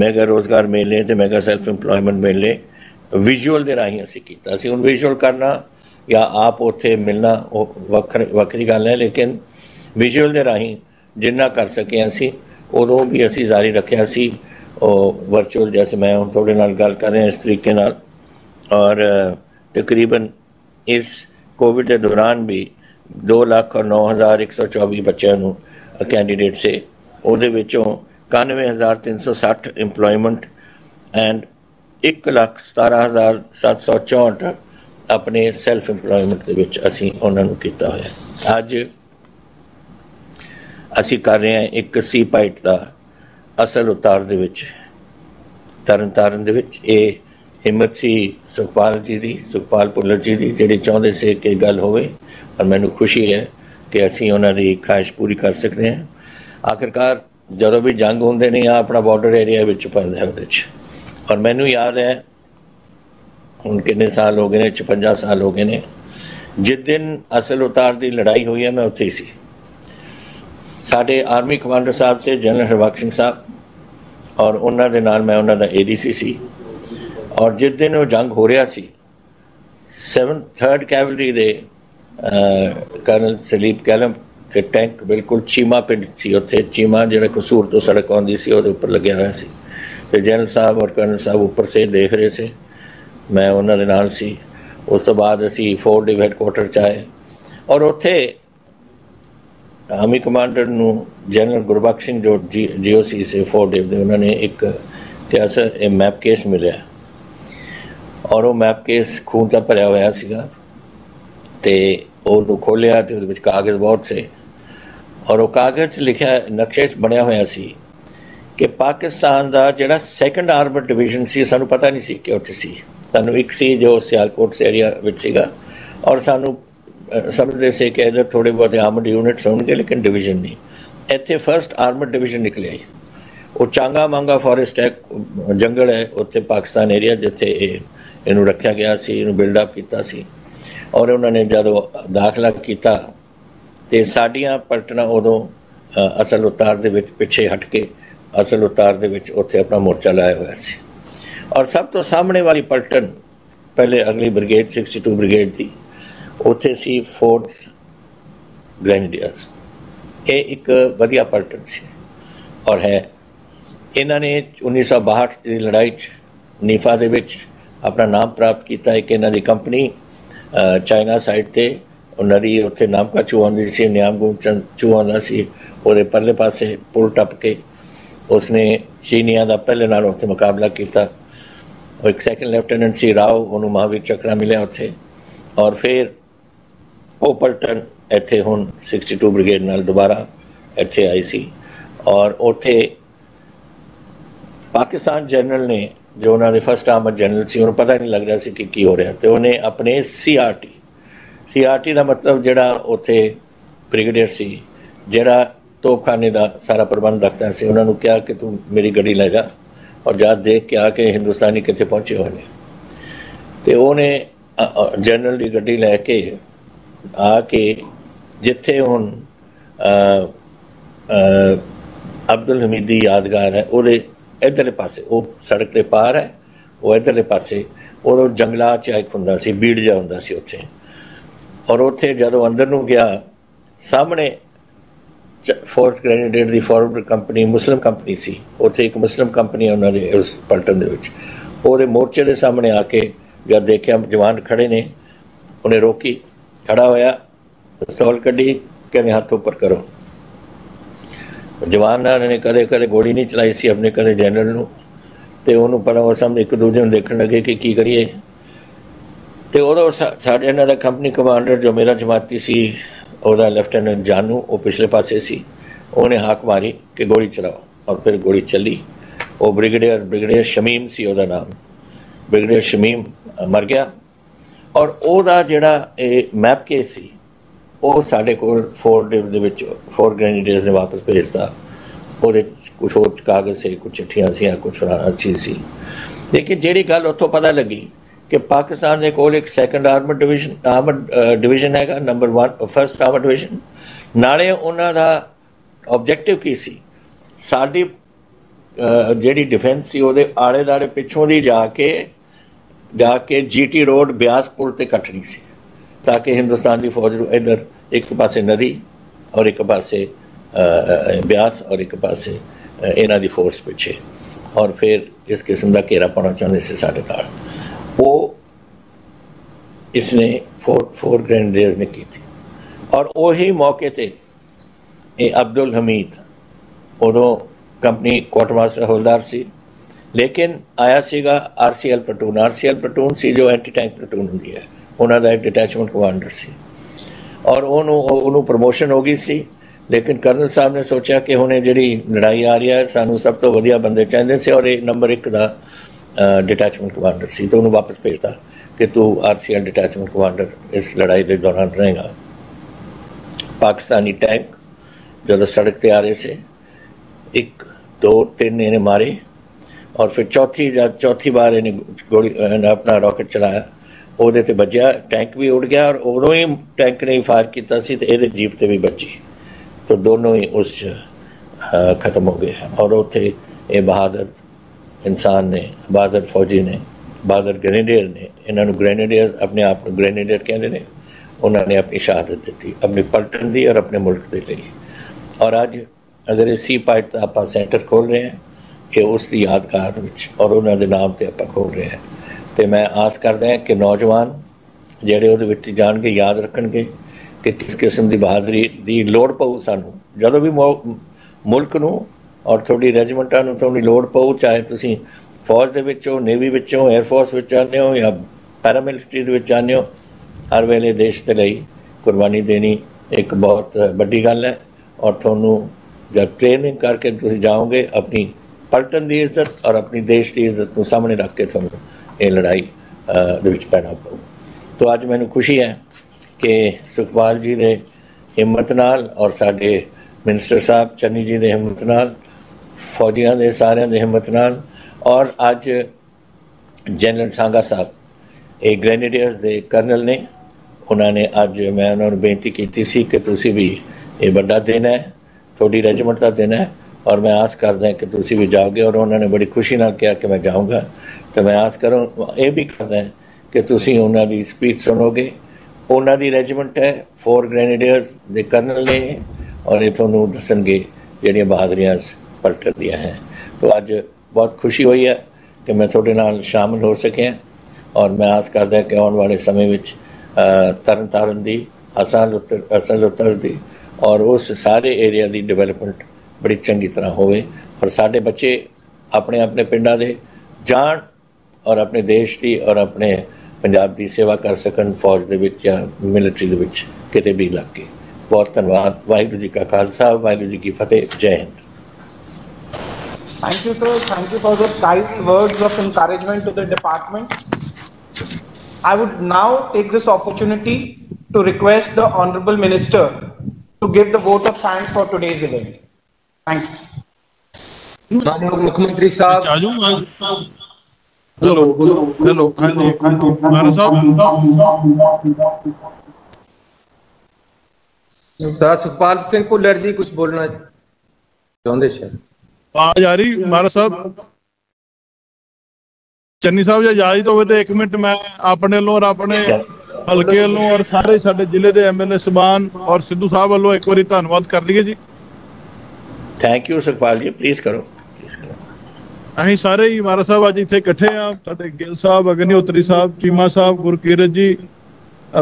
मैगा रोज़गार मेले तो मैगा सैल्फ इंपलॉयमेंट मेले विजुअल के राही असी किया। असी हुण विजुअल करना या आप उत्थे मिलना वक्री गल है, लेकिन विजुअल के राही जिन्ना कर सके असी उदों भी असी जारी रखा सी वर्चुअल, जैसे मैं हम थोड़े नाल गल कर रहे इस तरीके नाल। और तकरीबन इस कोविड के दौरान भी 2,09,124 बच्चों कैंडीडेट से उहदे विचों 91,360 इंपलॉयमेंट एंड 1,17,764 अपने सैल्फ इंपलॉयमेंट के विच असी उन्होंने किया होया। अज असी कर रहे हैं एक सीपाइट का असल उतार दे विच तरन ताਰਨ दे विच। ये हिम्मत सी सुखपाल जी की, सुखपाल भुल्लर जी की, जिहड़े चाहते से कि गल होवे, और मैनू खुशी है कि असी उन्होंने ख्वाहिश पूरी कर सकते हैं। आखिरकार जदों भी जंग होंदे ने अपना बॉर्डर एरिया विच पैंदा है उहदे च, और मैनू याद है हुण कितने साल हो गए ने, 56 साल हो गए ने, जिस दिन असल उतार की लड़ाई हुई है मैं उत्थे ही सी। साडे आर्मी कमांडर साहब से जनरल हरबख्श सिंह साहब, और उन्होंने नाल मैं उन्होंने ADC सी, और जिस दिन वो जंग हो रहा सी 3rd कैवलरी दे कर्नल सलीप कैलम के टैंक बिल्कुल चीमा पिंड सी, उत्थे चीमा जिहड़ा कसूर तो सड़क आउंदी सी उहदे उपर लग्या होया सी, ते जनरल साहब और कर्नल साहब ऊपर से देख रहे थे, मैं उन्होंने नाल सी। उस तो बाद असी फोर्ट डिव हैडकुआटर च आए, और उत्थे आर्मी कमांडर नू जनरल गुरबख्श सिंह जो GOC से फोर्ट डिव दे, उन्होंने एक क्या सर ये मैप केस मिले, और वो मैप केस खून का भरिया हुआ सीगा, ते उन्होंने खोलिया तो उहदे विच कागज़ बहुत से, और वो कागज़ लिखा नक्शे बनया हुआ सी कि पाकिस्तान का जिहड़ा 2nd आर्मड डिवीजन सी, सानू पता नहीं सी कि उत्थे सी, सानू एक सी जो सियालकोट एरिया विच सीगा, और सानू समझते से कि इधर थोड़े बहुत आर्मड यूनिट्स होंगे लेकिन डिवीजन नहीं। इत्थे 1st आर्मड डिवीजन निकले, वो चांगा मांगा फॉरेस्ट है, जंगल है उत्थे पाकिस्तान एरिया जिथे इनू रखा गया सी, इनू बिल्डअप किया सी, और उन्होंने जदों दाखला किया तो साडियां पलटना उदों असल उतार दे विच पिछे हट के असल उतार दे विच उत्थे अपना मोर्चा लाया हुआ सी। और सब तो सामने वाली पलटन पहले अगली ब्रिगेड 62 ब्रिगेड थी, उत्थे सी 4th ग्रेनेडियर्स। ये एक वधिया पलटन सी और है। इन्होंने 1962 की लड़ाई नीफा दे विच अपना नाम प्राप्त किया। एक इन्हों की कंपनी चाइना साइड ते नदी उत्थे नामका चू आती सी, न्यामगुम चू आंदा सी, वो परले पासे पुल टप के उसने चीनिया का पहले नाल उत्थे मुकाबला किया। एक 2nd लेफ्टिनेंट सी राव, उन्होंने महावीर चक्रा मिले उत्थे, और फिर वो पलटन इत्थे हुण 62 ब्रिगेड नाल दोबारा इत्थे आई सी। और उत्थे पाकिस्तान जनरल ने जो उन्होंने 1st आर्मड जनरल से उन्हें पता नहीं लग रहा सी कि हो रहा, तो उन्हें अपने CRT का मतलब जोड़ा उत्थे ब्रिगेडियर सी जोड़ा तोपखाने का सारा प्रबंध रखता से, उन्होंने कहा कि तू मेरी गड्डी ले जा और जा देख के आके हिंदुस्तानी कितने पहुँचे हुए हैं। तो उन्हें जनरल की गड्डी लैके आके जिथे हुण अब्दुल हमीद की यादगार है उहदे इधरले पासे, वो सड़क के पार है, वो इधरले पासे उदों जंगलात च एक हुंदा सी, बीड़ जिहा हुंदा सी उत्थे। और उत्थे जदों अंदर नूं गया सामने 4th ਗ੍ਰੈਨੇਡੀਅਰ ਦੀ ਫਾਰਵਰਡ ਕੰਪਨੀ ਮੁਸਲਿਮ ਕੰਪਨੀ ਸੀ, ਉੱਥੇ ਇੱਕ ਮੁਸਲਿਮ ਕੰਪਨੀ ਉਹਨਾਂ ਦੇ ਉਸ ਪਲਟਨ ਦੇ ਵਿੱਚ, ਉਹਦੇ ਮੋਰਚੇ ਦੇ ਸਾਹਮਣੇ ਆ ਕੇ ਜਦ ਦੇਖਿਆ ਜਵਾਨ ਖੜੇ ਨੇ, ਉਹਨੇ ਰੋਕੀ, ਖੜਾ ਹੋਇਆ, ਪਿਸਤੌਲ ਕੱਢੀ, ਕਹਿੰਦੇ ਹੱਥ ਉੱਪਰ ਕਰੋ। ਜਵਾਨਾਂ ਨੇ ਕਦੇ ਕਦੇ ਗੋਲੀ ਨਹੀਂ ਚਲਾਈ ਸੀ ਆਪਣੇ, ਕਦੇ ਜਨਰਲ ਨੂੰ, ਅਤੇ ਉਹਨੂੰ ਪਰ ਉਹ ਸਾਹਮਣੇ ਇੱਕ ਦੂਜੇ ਨੂੰ ਦੇਖਣ ਲੱਗੇ ਕਿ ਕੀ ਕਰੀਏ। ਅਤੇ ਉਦੋਂ ਸਾਡੇ ਇਹਨਾਂ ਦਾ ਕੰਪਨੀ ਕਮਾਂਡਰ ਜੋ ਮੇਰਾ ਜਮਾਤੀ ਸੀ, ਉਹਦਾ ਲੈਫਟੀਨੈਂਟ ਜਾਨੂ, ਉਹ ਪਿਛਲੇ ਪਾਸੇ ਸੀ, ਉਹਨੇ ਹਾਕ ਮਾਰੀ ਕਿ ਗੋਲੀ ਚਲਾਓ, ਔਰ ਫਿਰ ਗੋਲੀ ਚੱਲੀ। ਉਹ ਬ੍ਰਿਗੇਡੀਅਰ ਸ਼ਮੀਮ ਸੀ ਉਹਦਾ ਨਾਮ, ਬ੍ਰਿਗੇਡੀਅਰ ਸ਼ਮੀਮ ਮਰ ਗਿਆ। ਔਰ ਉਹਦਾ ਜਿਹੜਾ ਇਹ ਮੈਪ ਕੇਸ ਸੀ ਉਹ ਸਾਡੇ ਕੋਲ 4 ਗ੍ਰੈਨੇਡੀਅਰਸ ਨੇ ਵਾਪਸ ਭੇਜਤਾ। ਉਹਦੇ ਕੁਛ ਹੋਰ ਕਾਗਜ਼ ਸੀ, ਕੁਛ ਚਿੱਠੀਆਂ ਸੀ, ਕੁਛ ਚੀਜ਼ ਸੀ। ਲੇਕਿਨ ਜਿਹੜੀ ਗੱਲ ਉੱਥੋਂ ਪਤਾ ਲੱਗੀ ਕਿ ਪਾਕਿਸਤਾਨ ਦੇ ਕੋਲ ਇੱਕ 2nd ਆਰਮਡ ਡਿਵੀਜ਼ਨ ਹੈਗਾ, ਨੰਬਰ 1 ਆਰਮਡ ਡਿਵੀਜ਼ਨ। ਨਾਲੇ ਉਹਨਾਂ ਦਾ ਓਬਜੈਕਟਿਵ ਕੀ ਸੀ, ਸਾਡੀ ਜਿਹੜੀ ਡਿਫੈਂਸ ਸੀ ਉਹਦੇ ਆਲੇ ਦੁਆਲੇ ਪਿੱਛੋਂ ਦੀ ਜਾ ਕੇ GT ਰੋਡ ਬਿਆਸ ਪੁਲ 'ਤੇ ਕੱਟਣੀ ਸੀ, ਤਾਂ ਕਿ ਹਿੰਦੁਸਤਾਨ ਦੀ ਫੌਜ ਨੂੰ ਇੱਧਰ ਇੱਕ ਪਾਸੇ ਨਦੀ ਔਰ ਇੱਕ ਪਾਸੇ ਬਿਆਸ ਔਰ ਇੱਕ ਪਾਸੇ ਇਹਨਾਂ ਦੀ ਫੋਰਸ ਪਿੱਛੇ, ਔਰ ਫਿਰ ਇਸ ਕਿਸਮ ਦਾ ਘੇਰਾ ਪਾਉਣਾ ਚਾਹੁੰਦੇ ਸੀ ਸਾਡੇ ਨਾਲ। ਉਹ ਇਸਨੇ 4 ਗ੍ਰੈਨੇਡੀਅਰਸ ਨੇ ਕੀਤੀ। ਔਰ ਉਹੀ ਮੌਕੇ 'ਤੇ ਇਹ ਅਬਦੁਲ ਹਮੀਦ, ਉਦੋਂ ਕੰਪਨੀ ਕੁਆਟਰ ਮਾਸਟਰ ਹੌਲਦਾਰ ਸੀ, ਲੇਕਿਨ ਆਇਆ ਸੀਗਾ RCL ਪਲਟੂਨ ਸੀ ਜੋ ਐਂਟੀ ਟੈਂਕ ਪਲਟੂਨ ਹੁੰਦੀ ਹੈ, ਉਹਨਾਂ ਦਾ ਇੱਕ ਡਿਟੈਚਮੈਂਟ ਕਮਾਂਡਰ ਸੀ। ਔਰ ਉਹਨੂੰ ਪ੍ਰਮੋਸ਼ਨ ਹੋ ਗਈ ਸੀ, ਲੇਕਿਨ ਕਰਨਲ ਸਾਹਿਬ ਨੇ ਸੋਚਿਆ ਕਿ ਹੁਣ ਇਹ ਜਿਹੜੀ ਲੜਾਈ ਆ ਰਹੀ ਹੈ, ਸਾਨੂੰ ਸਭ ਤੋਂ ਵਧੀਆ ਬੰਦੇ ਚਾਹੀਦੇ ਸੀ, ਔਰ ਇਹ ਨੰਬਰ 1 ਦਾ ਡਿਟੈਚਮੈਂਟ ਕਮਾਂਡਰ ਸੀ। ਤਾਂ ਉਹਨੂੰ ਵਾਪਸ ਭੇਜਤਾ ਕਿ ਤੂੰ RCL ਡਿਟੈਚਮੈਂਟ ਕਮਾਂਡਰ ਇਸ ਲੜਾਈ ਦੇ ਦੌਰਾਨ ਰਹੇਗਾ। ਪਾਕਿਸਤਾਨੀ ਟੈਂਕ ਜਦੋਂ ਸੜਕ 'ਤੇ ਆ ਰਹੇ ਸੀ, 1 2 3 ਇਹਨੇ ਮਾਰੇ, ਔਰ ਫਿਰ ਚੌਥੀ ਵਾਰ ਇਹਨੇ ਗੋਲੀ ਆਪਣਾ ਰਾਕਟ ਚਲਾਇਆ, ਉਹਦੇ 'ਤੇ ਵੱਜਿਆ, ਟੈਂਕ ਵੀ ਉੱਡ ਗਿਆ। ਔਰ ਉਦੋਂ ਹੀ ਟੈਂਕ ਨੇ ਫਾਇਰ ਕੀਤਾ ਸੀ ਅਤੇ ਇਹਦੇ ਜੀਪ 'ਤੇ ਵੀ ਵੱਜੀ, ਤਾਂ ਦੋਨੋਂ ਹੀ ਉਸ 'ਚ ਖਤਮ ਹੋ ਗਏ। ਔਰ ਉੱਥੇ ਇਹ ਬਹਾਦਰ ਇਨਸਾਨ ਨੇ, ਬਹਾਦਰ ਫੌਜੀ ਨੇ, ਬਹਾਦਰ ਗ੍ਰੈਨੇਡੀਅਰ ਨੇ, ਇਹਨਾਂ ਨੂੰ ਗ੍ਰੈਨੇਡੀਅਰ ਆਪਣੇ ਆਪ ਨੂੰ ਗ੍ਰੈਨੇਡੀਅਰ ਕਹਿੰਦੇ ਨੇ, ਉਹਨਾਂ ਨੇ ਆਪਣੀ ਸ਼ਹਾਦਤ ਦਿੱਤੀ ਆਪਣੀ ਪਲਟਨ ਦੀ ਔਰ ਆਪਣੇ ਮੁਲਕ ਦੇ ਲਈ। ਔਰ ਅੱਜ ਅਗਰ ਇਹ ਸੀ ਪਾਈਟ ਦਾ ਆਪਾਂ ਸੈਂਟਰ ਖੋਲ੍ਹ ਰਹੇ ਹਾਂ, ਇਹ ਉਸ ਦੀ ਯਾਦਗਾਰ ਵਿੱਚ ਔਰ ਉਹਨਾਂ ਦੇ ਨਾਮ 'ਤੇ ਆਪਾਂ ਖੋਲ੍ਹ ਰਹੇ ਹਾਂ। ਅਤੇ ਮੈਂ ਆਸ ਕਰਦਾ ਹਾਂ ਕਿ ਨੌਜਵਾਨ ਜਿਹੜੇ ਉਹਦੇ ਵਿੱਚ ਜਾਣਗੇ, ਯਾਦ ਰੱਖਣਗੇ ਕਿ ਕਿਸ ਕਿਸਮ ਦੀ ਬਹਾਦਰੀ ਦੀ ਲੋੜ ਪਊ ਸਾਨੂੰ, ਜਦੋਂ ਵੀ ਮੁਲਕ ਨੂੰ ਔਰ ਤੁਹਾਡੀ ਰੈਜੀਮੈਂਟਾਂ ਨੂੰ ਤੁਹਾਡੀ ਲੋੜ ਪਊ, ਚਾਹੇ ਤੁਸੀਂ ਫੌਜ ਦੇ ਵਿੱਚੋਂ, ਨੇਵੀ ਵਿੱਚੋਂ, ਏਅਰਫੋਰਸ ਵਿੱਚ ਜਾਂਦੇ ਹੋ ਜਾਂ ਪੈਰਾਮਿਲਟਰੀ ਦੇ ਵਿੱਚ ਜਾਂਦੇ ਹੋ, ਹਰ ਵੇਲੇ ਦੇਸ਼ ਦੇ ਲਈ ਕੁਰਬਾਨੀ ਦੇਣੀ ਇੱਕ ਬਹੁਤ ਵੱਡੀ ਗੱਲ ਹੈ। ਔਰ ਤੁਹਾਨੂੰ ਜਦ ਟ੍ਰੇਨਿੰਗ ਕਰਕੇ ਤੁਸੀਂ ਜਾਓਗੇ, ਆਪਣੀ ਪਲਟਨ ਦੀ ਇੱਜ਼ਤ ਔਰ ਆਪਣੀ ਦੇਸ਼ ਦੀ ਇੱਜ਼ਤ ਨੂੰ ਸਾਹਮਣੇ ਰੱਖ ਕੇ ਤੁਹਾਨੂੰ ਇਹ ਲੜਾਈ ਦੇ ਵਿੱਚ ਪੈਣਾ ਪਊ। ਤਾਂ ਅੱਜ ਮੈਨੂੰ ਖੁਸ਼ੀ ਹੈ ਕਿ ਸੁਖਪਾਲ ਜੀ ਦੇ ਹਿੰਮਤ ਨਾਲ ਔਰ ਸਾਡੇ ਮਿਨਿਸਟਰ ਸਾਹਿਬ ਚੰਨੀ ਜੀ ਦੇ ਹਿੰਮਤ ਨਾਲ, ਫੌਜੀਆਂ ਦੇ ਸਾਰਿਆਂ ਦੇ ਹਿੰਮਤ ਨਾਲ, ਔਰ ਅੱਜ ਜਨਰਲ ਸਾਂਗਾ ਸਾਹਿਬ ਇਹ ਗ੍ਰੈਨੇਡੀਅਰਸ ਦੇ ਕਰਨਲ ਨੇ, ਉਹਨਾਂ ਨੇ ਅੱਜ ਮੈਂ ਉਹਨਾਂ ਨੂੰ ਬੇਨਤੀ ਕੀਤੀ ਸੀ ਕਿ ਤੁਸੀਂ ਵੀ, ਇਹ ਵੱਡਾ ਦਿਨ ਹੈ, ਤੁਹਾਡੀ ਰੈਜੀਮੈਂਟ ਦਾ ਦਿਨ ਹੈ, ਔਰ ਮੈਂ ਆਸ ਕਰਦਾ ਕਿ ਤੁਸੀਂ ਵੀ ਜਾਓਗੇ। ਔਰ ਉਹਨਾਂ ਨੇ ਬੜੀ ਖੁਸ਼ੀ ਨਾਲ ਕਿਹਾ ਕਿ ਮੈਂ ਜਾਊਂਗਾ, ਅਤੇ ਮੈਂ ਆਸ ਇਹ ਵੀ ਕਰਦਾ ਕਿ ਤੁਸੀਂ ਉਹਨਾਂ ਦੀ ਸਪੀਚ ਸੁਣੋਗੇ। ਉਹਨਾਂ ਦੀ ਰੈਜੀਮੈਂਟ ਹੈ, 4 ਗ੍ਰੈਨੇਡੀਅਰਸ ਦੇ ਕਰਨਲ ਨੇ, ਔਰ ਇਹ ਤੁਹਾਨੂੰ ਦੱਸਣਗੇ ਜਿਹੜੀਆਂ ਬਹਾਦਰੀਆਂ ਪਲਟਨ ਦੀਆਂ ਹੈ। ਤਾਂ ਅੱਜ ਬਹੁਤ ਖੁਸ਼ੀ ਹੋਈ ਹੈ ਕਿ ਮੈਂ ਤੁਹਾਡੇ ਨਾਲ ਸ਼ਾਮਿਲ ਹੋ ਸਕਿਆ, ਔਰ ਮੈਂ ਆਸ ਕਰਦਾ ਕਿ ਆਉਣ ਵਾਲੇ ਸਮੇਂ ਵਿੱਚ ਤਰਨ ਤਾਰਨ ਦੀ, ਅਸਲ ਉੱਤਰ ਦੀ ਔਰ ਉਸ ਸਾਰੇ ਏਰੀਆ ਦੀ ਡਿਵੈਲਪਮੈਂਟ ਬੜੀ ਚੰਗੀ ਤਰ੍ਹਾਂ ਹੋਵੇ, ਔਰ ਸਾਡੇ ਬੱਚੇ ਆਪਣੇ ਆਪਣੇ ਪਿੰਡਾਂ ਦੇ ਜਾਣ ਔਰ ਆਪਣੇ ਦੇਸ਼ ਦੀ ਔਰ ਆਪਣੇ ਪੰਜਾਬ ਦੀ ਸੇਵਾ ਕਰ ਸਕਣ, ਫੌਜ ਦੇ ਵਿੱਚ ਜਾਂ ਮਿਲਟਰੀ ਦੇ ਵਿੱਚ ਕਿਤੇ ਵੀ ਲੱਗ ਕੇ। ਬਹੁਤ ਧੰਨਵਾਦ। ਵਾਹਿਗੁਰੂ ਜੀ ਕਾ ਖਾਲਸਾ, ਵਾਹਿਗੁਰੂ ਜੀ ਕੀ ਫਤਿਹ। ਜੈ Hind. Thank you, sir. Thank you for the kind words of encouragement to the department. I would now take this opportunity to request the Honorable Minister to give the vote of thanks for today's event. Thank you. माननीय मुख्यमंत्री साहब, hello sir Sukhpal Singh Bhullar जी कुछ बोलना चाहते शायद। आवाज आ रही महाराज साहब? चन्नी साहब जी इजाजत हो तो 1 मिनट मैं अपने वालों और अपने हल्के वालों और सारे साडे जिले के MLA सबान और सिद्धू साहब वालों एक बार धन्यवाद कर लीए जी। ਥੈਂਕ ਯੂ ਸੁਖਪਾਲ ਜੀ, ਪਲੀਜ਼ ਕਰੋ, ਪਲੀਜ਼ ਕਰੋ। ਅਸੀਂ ਸਾਰੇ ਹੀ ਮਾਰਾ ਸਾਹਿਬ ਅੱਜ ਇੱਥੇ ਇਕੱਠੇ ਆ। ਸਾਡੇ ਗਿੱਲ ਸਾਹਿਬ, ਅਗਨੀਹੋਤਰੀ ਸਾਹਿਬ, ਚੀਮਾ ਸਾਹਿਬ, ਗੁਰਕੀਰਤ ਜੀ,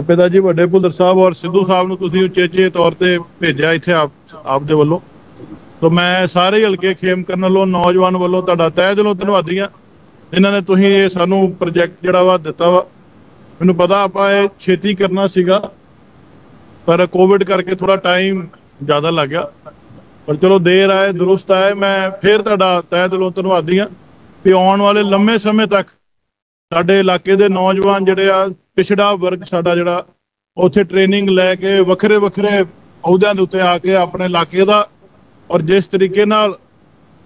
ਪਿਤਾ ਜੀ ਵੱਡੇ ਭੁੱਲਰ ਸਾਹਿਬ ਔਰ ਸਿੱਧੂ ਸਾਹਿਬ ਨੂੰ ਤੁਸੀਂ ਉਚੇਚੇ ਤੌਰ ਤੇ ਭੇਜਿਆ ਇੱਥੇ ਆਪ ਦੇ ਵੱਲੋਂ। ਤਾਂ ਮੈਂ ਸਾਰੇ ਹਲਕੇ ਖੇਮ ਕਰਨ ਵੱਲੋਂ, ਨੌਜਵਾਨ ਵੱਲੋਂ ਤੁਹਾਡਾ ਤਹਿ ਦਿਲੋਂ ਧੰਨਵਾਦੀ ਹਾਂ ਜਿਨ੍ਹਾਂ ਨੇ ਤੁਸੀਂ ਇਹ ਸਾਨੂੰ ਪ੍ਰੋਜੈਕਟ ਜਿਹੜਾ ਵਾ ਦਿੱਤਾ ਵਾ। ਮੈਨੂੰ ਪਤਾ ਆਪਾਂ ਇਹ ਛੇਤੀ ਕਰਨਾ ਸੀਗਾ ਪਰ ਕੋਵਿਡ ਕਰਕੇ ਥੋੜਾ ਟਾਈਮ ਜ਼ਿਆਦਾ ਲੱਗ ਗਿਆ, ਪਰ ਚਲੋ ਦੇਰ ਆਏ ਦੁਰੁਸਤ ਆਏ। ਮੈਂ ਫਿਰ ਤੁਹਾਡਾ ਤਹਿ ਦਿਲੋਂ ਧੰਨਵਾਦੀ ਹਾਂ ਵੀ ਆਉਣ ਵਾਲੇ ਲੰਮੇ ਸਮੇਂ ਤੱਕ ਸਾਡੇ ਇਲਾਕੇ ਦੇ ਨੌਜਵਾਨ ਜਿਹੜੇ ਆ, ਪਿਛੜਾ ਵਰਗ ਸਾਡਾ ਜਿਹੜਾ, ਉੱਥੇ ਟ੍ਰੇਨਿੰਗ ਲੈ ਕੇ ਵੱਖਰੇ ਵੱਖਰੇ ਅਹੁਦਿਆਂ ਦੇ ਉੱਤੇ ਆ ਕੇ ਆਪਣੇ ਇਲਾਕੇ ਦਾ, ਔਰ ਜਿਸ ਤਰੀਕੇ ਨਾਲ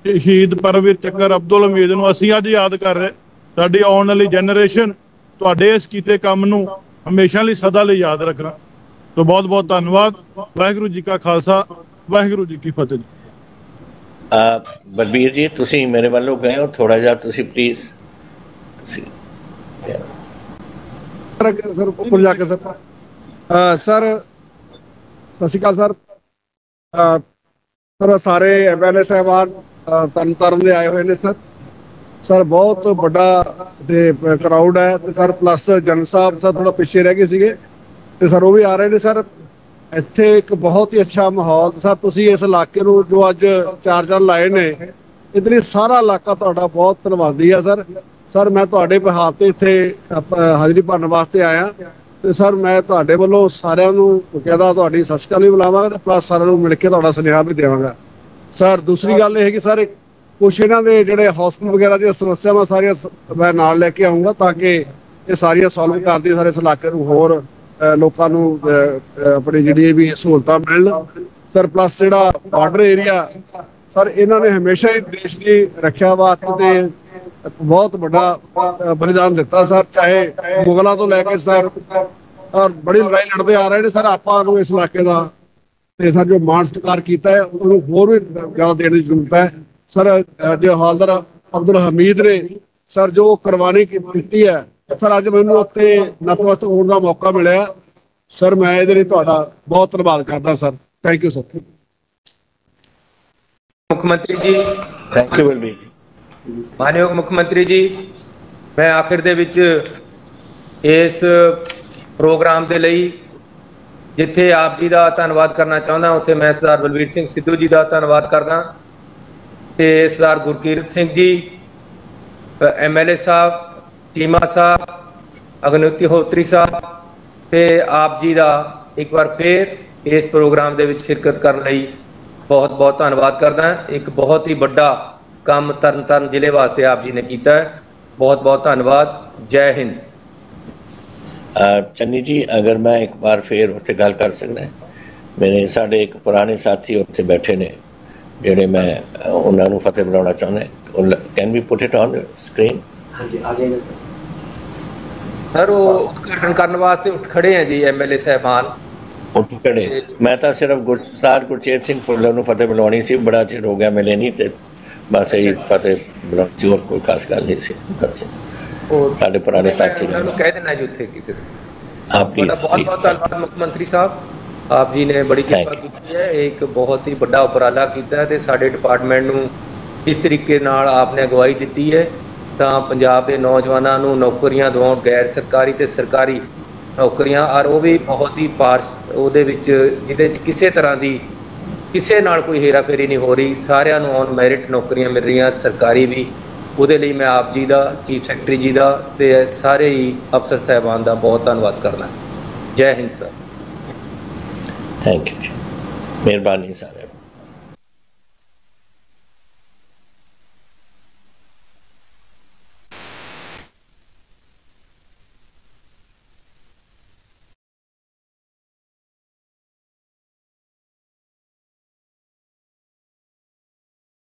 ਸ਼ਹੀਦ ਪਰਮਵੀਰ ਚੱਕਰ ਅਬਦੁਲ ਹਮੀਦ ਨੂੰ ਅਸੀਂ ਅੱਜ ਯਾਦ ਕਰ ਰਹੇ, ਸਾਡੀ ਆਉਣ ਵਾਲੀ ਜਨਰੇਸ਼ਨ ਤੁਹਾਡੇ ਇਸ ਕੀਤੇ ਕੰਮ ਨੂੰ ਹਮੇਸ਼ਾ ਲਈ ਸਦਾ ਲਈ ਯਾਦ ਰੱਖਣਾ। तो बहुत बहुत धन्यवाद। वाहिगुरू जी का खालसा, वाहिगुरू जी की फतेह। बलबीर जी तुसी मेरे वालों गए हो, थोड़ा जा तुसी प्लीज सर ऊपर जाके सर सर सत श्री अकाल सर। सर सारे MLA साहबान तरन दे आए हुए ने सर। सर बहुत बड़ा क्राउड है ते सर प्लस जन साहब सर थोड़ा पिछे रह गए सीगे ਤੇ ਸਰ ਉਹ ਵੀ ਆ ਰਹੇ ਨੇ ਸਰ। ਇੱਥੇ ਇੱਕ ਬਹੁਤ ਹੀ ਅੱਛਾ ਮਾਹੌਲ ਸਰ, ਤੁਸੀਂ ਇਸ ਇਲਾਕੇ ਨੂੰ ਜੋ ਅੱਜ ਚਾਰ ਲਾਏ ਨੇ ਇਹਦੇ ਲਈ ਸਾਰਾ ਇਲਾਕਾ ਤੁਹਾਡਾ ਬਹੁਤ ਧੰਨਵਾਦੀ ਆ ਸਰ। ਸਰ ਮੈਂ ਤੁਹਾਡੇ ਬਿਹਾਫ ਤੇ ਇੱਥੇ ਹਾਜ਼ਰੀ ਭਰਨ ਵਾਸਤੇ ਆਇਆ ਤੇ ਸਰ ਮੈਂ ਤੁਹਾਡੇ ਵੱਲੋਂ ਸਾਰਿਆਂ ਨੂੰ ਕਹਿੰਦਾ ਤੁਹਾਡੀ ਸਤਿ ਸ਼੍ਰੀ ਅਕਾਲ ਵੀ ਬੁਲਾਵਾਂਗਾ ਤੇ ਪਲੱਸ ਸਾਰਿਆਂ ਨੂੰ ਮਿਲ ਕੇ ਤੁਹਾਡਾ ਸੁਨੇਹਾ ਵੀ ਦੇਵਾਂਗਾ ਸਰ। ਦੂਸਰੀ ਗੱਲ ਇਹ ਹੈ ਕਿ ਸਰ ਕੁਛ ਇਹਨਾਂ ਦੇ ਜਿਹੜੇ ਹਸਪਤਾਲ ਵਗੈਰਾ ਦੀਆਂ ਸਮੱਸਿਆਵਾਂ ਸਾਰੀਆਂ ਮੈਂ ਨਾਲ ਲੈ ਕੇ ਆਊਂਗਾ ਤਾਂ ਕਿ ਇਹ ਸਾਰੀਆਂ ਸੋਲਵ ਕਰਦੀ ਸਾਰੇ ਇਸ ਇਲਾਕੇ ਨੂੰ ਹੋਰ ਲੋਕਾਂ ਨੂੰ ਆਪਣੀ ਜਿਹੜੀ ਵੀ ਸਹੂਲਤਾਂ ਮਿਲਣ ਸਰ। ਪਲੱਸ ਜਿਹੜਾ ਬਾਰਡਰ ਏਰੀਆ ਸਰ, ਇਹਨਾਂ ਨੇ ਹਮੇਸ਼ਾ ਹੀ ਦੇਸ਼ ਦੀ ਰੱਖਿਆ ਵਾਸਤੇ ਤੇ ਬਹੁਤ ਵੱਡਾ ਬਲੀਦਾਨ ਦਿੱਤਾ ਸਰ, ਚਾਹੇ ਮੁਗਲਾਂ ਤੋਂ ਲੈ ਕੇ ਸਰ, ਔਰ ਬੜੀ ਲੜਾਈ ਲੜਦੇ ਆ ਰਹੇ ਨੇ ਸਰ। ਆਪਾਂ ਨੂੰ ਇਸ ਇਲਾਕੇ ਦਾ ਤੇ ਸਰ ਜੋ ਮਾਣ ਸਤਿਕਾਰ ਕੀਤਾ ਹੈ ਉਹਨੂੰ ਹੋਰ ਵੀ ਜ਼ਿਆਦਾ ਦੇਣ ਦੀ ਜ਼ਰੂਰਤ ਹੈ ਸਰ। ਜੋ ਹੌਲਦਾਰ ਅਬਦੁਲ ਹਮੀਦ ਨੇ ਸਰ ਜੋ ਕੁਰਬਾਨੀ ਕੀਤੀ ਹੈ ਸਰ, ਅੱਜ ਮੈਨੂੰ ਉੱਥੇ ਨਤਮਸਤਕ ਹੋਣ ਦਾ ਮੌਕਾ ਮਿਲਿਆ ਸਰ। ਮੈਂ ਇਹਦੇ ਲਈ ਤੁਹਾਡਾ ਬਹੁਤ ਧੰਨਵਾਦ ਕਰਦਾ ਸਰ। Thank you sir. ਮੁੱਖ ਮੰਤਰੀ ਜੀ, ਥੈਂਕ ਯੂ ਬਲਬੀਰ ਜੀ। ਮਾਨਯੋਗ ਮੁੱਖ ਮੰਤਰੀ ਜੀ, ਮੈਂ ਆਖਿਰ ਦੇ ਵਿੱਚ ਇਸ ਪ੍ਰੋਗਰਾਮ ਦੇ ਲਈ ਜਿੱਥੇ ਆਪ ਜੀ ਦਾ ਧੰਨਵਾਦ ਕਰਨਾ ਚਾਹੁੰਦਾ ਉੱਥੇ ਮੈਂ ਸਰਦਾਰ ਬਲਬੀਰ ਸਿੰਘ ਸਿੱਧੂ ਜੀ ਦਾ ਧੰਨਵਾਦ ਕਰਦਾ ਤੇ ਸਰਦਾਰ ਗੁਰਕੀਰਤ ਸਿੰਘ ਜੀ, MLA ਸਾਹਿਬ, ਚੀਮਾ ਸਾਹਿਬ, ਅਗਨੀਹੋਤਰੀ ਸਾਹਿਬ ਤੇ ਆਪ ਜੀ ਦਾ ਇੱਕ ਵਾਰ ਫੇਰ ਇਸ ਪ੍ਰੋਗਰਾਮ ਦੇ ਵਿੱਚ ਸ਼ਿਰਕਤ ਕਰਨ ਲਈ ਬਹੁਤ ਬਹੁਤ ਧੰਨਵਾਦ ਕਰਦਾ। ਇੱਕ ਬਹੁਤ ਹੀ ਵੱਡਾ ਕੰਮ ਤਰਨਤਾਰਨ ਜ਼ਿਲ੍ਹੇ ਵਾਸਤੇ ਆਪ ਜੀ ਨੇ ਕੀਤਾ ਹੈ, ਬਹੁਤ ਬਹੁਤ ਧੰਨਵਾਦ। ਜੈ ਹਿੰਦ। चन्नी जी अगर मैं एक बार फिर उत्थे गल कर सकदा, मेरे साढ़े एक पुराने साथी उत्थे बैठे ने जिहड़े मैं उन्हां नूं फतेह बुलाउणा चाहुंदा, can we put it on the screen? हाँ जी आ जाएगा सर। सर वो उद्घाटन करने वास्ते उठ खड़े हैं जी MLA साहबान उठ खड़े। मैं तो सिर्फ गुरसतार गुरचेत सिंह पुल्ला नूं फतेह बुलाउणी सी, बड़ा चिर हो गया मिले नहीं ते बस यही फतेह बुलाउणी सी, होर कोई खास गल नहीं सी। बस साढ़े पुराने साथी कह देना जी उत्थे किसी आप प्लीज। बहुत बहुत धन्यवाद मुख्यमंत्री साहब, आप जी ने बड़ी किरपा की है, एक बहुत ही बड़ा उपराला किया है ते साडे डिपार्टमेंट नूं इस तरीके नाल आपने अगवाई दी है ਤਾਂ ਪੰਜਾਬ ਦੇ ਨੌਜਵਾਨਾਂ ਨੂੰ ਨੌਕਰੀਆਂ ਦਿਵਾਉਣ, ਗੈਰ ਸਰਕਾਰੀ ਤੇ ਸਰਕਾਰੀ ਨੌਕਰੀਆਂ, ਔਰ ਉਹ ਵੀ ਬਹੁਤ ਹੀ ਪਾਰਸ਼ ਉਹਦੇ ਵਿੱਚ ਜਿਹਦੇ 'ਚ ਕਿਸੇ ਤਰ੍ਹਾਂ ਦੀ ਕਿਸੇ ਨਾਲ ਕੋਈ ਹੇਰਾਫੇਰੀ ਨਹੀਂ ਹੋ ਰਹੀ, ਸਾਰਿਆਂ ਨੂੰ ਔਨ ਮੈਰਿਟ ਨੌਕਰੀਆਂ ਮਿਲ ਰਹੀਆਂ, ਸਰਕਾਰੀ ਵੀ। ਉਹਦੇ ਲਈ ਮੈਂ ਆਪ ਜੀ ਦਾ, ਚੀਫ ਸੈਕਟਰੀ ਜੀ ਦਾ ਤੇ ਸਾਰੇ ਹੀ ਅਫਸਰ ਸਾਹਿਬਾਨ ਦਾ ਬਹੁਤ ਧੰਨਵਾਦ ਕਰਨਾ। ਜੈ ਹਿੰਦ ਸਰ। ਥੈਂਕ ਯੂ ਜੀ, ਮਿਹਰਬਾਨੀ ਸਾਰੇ।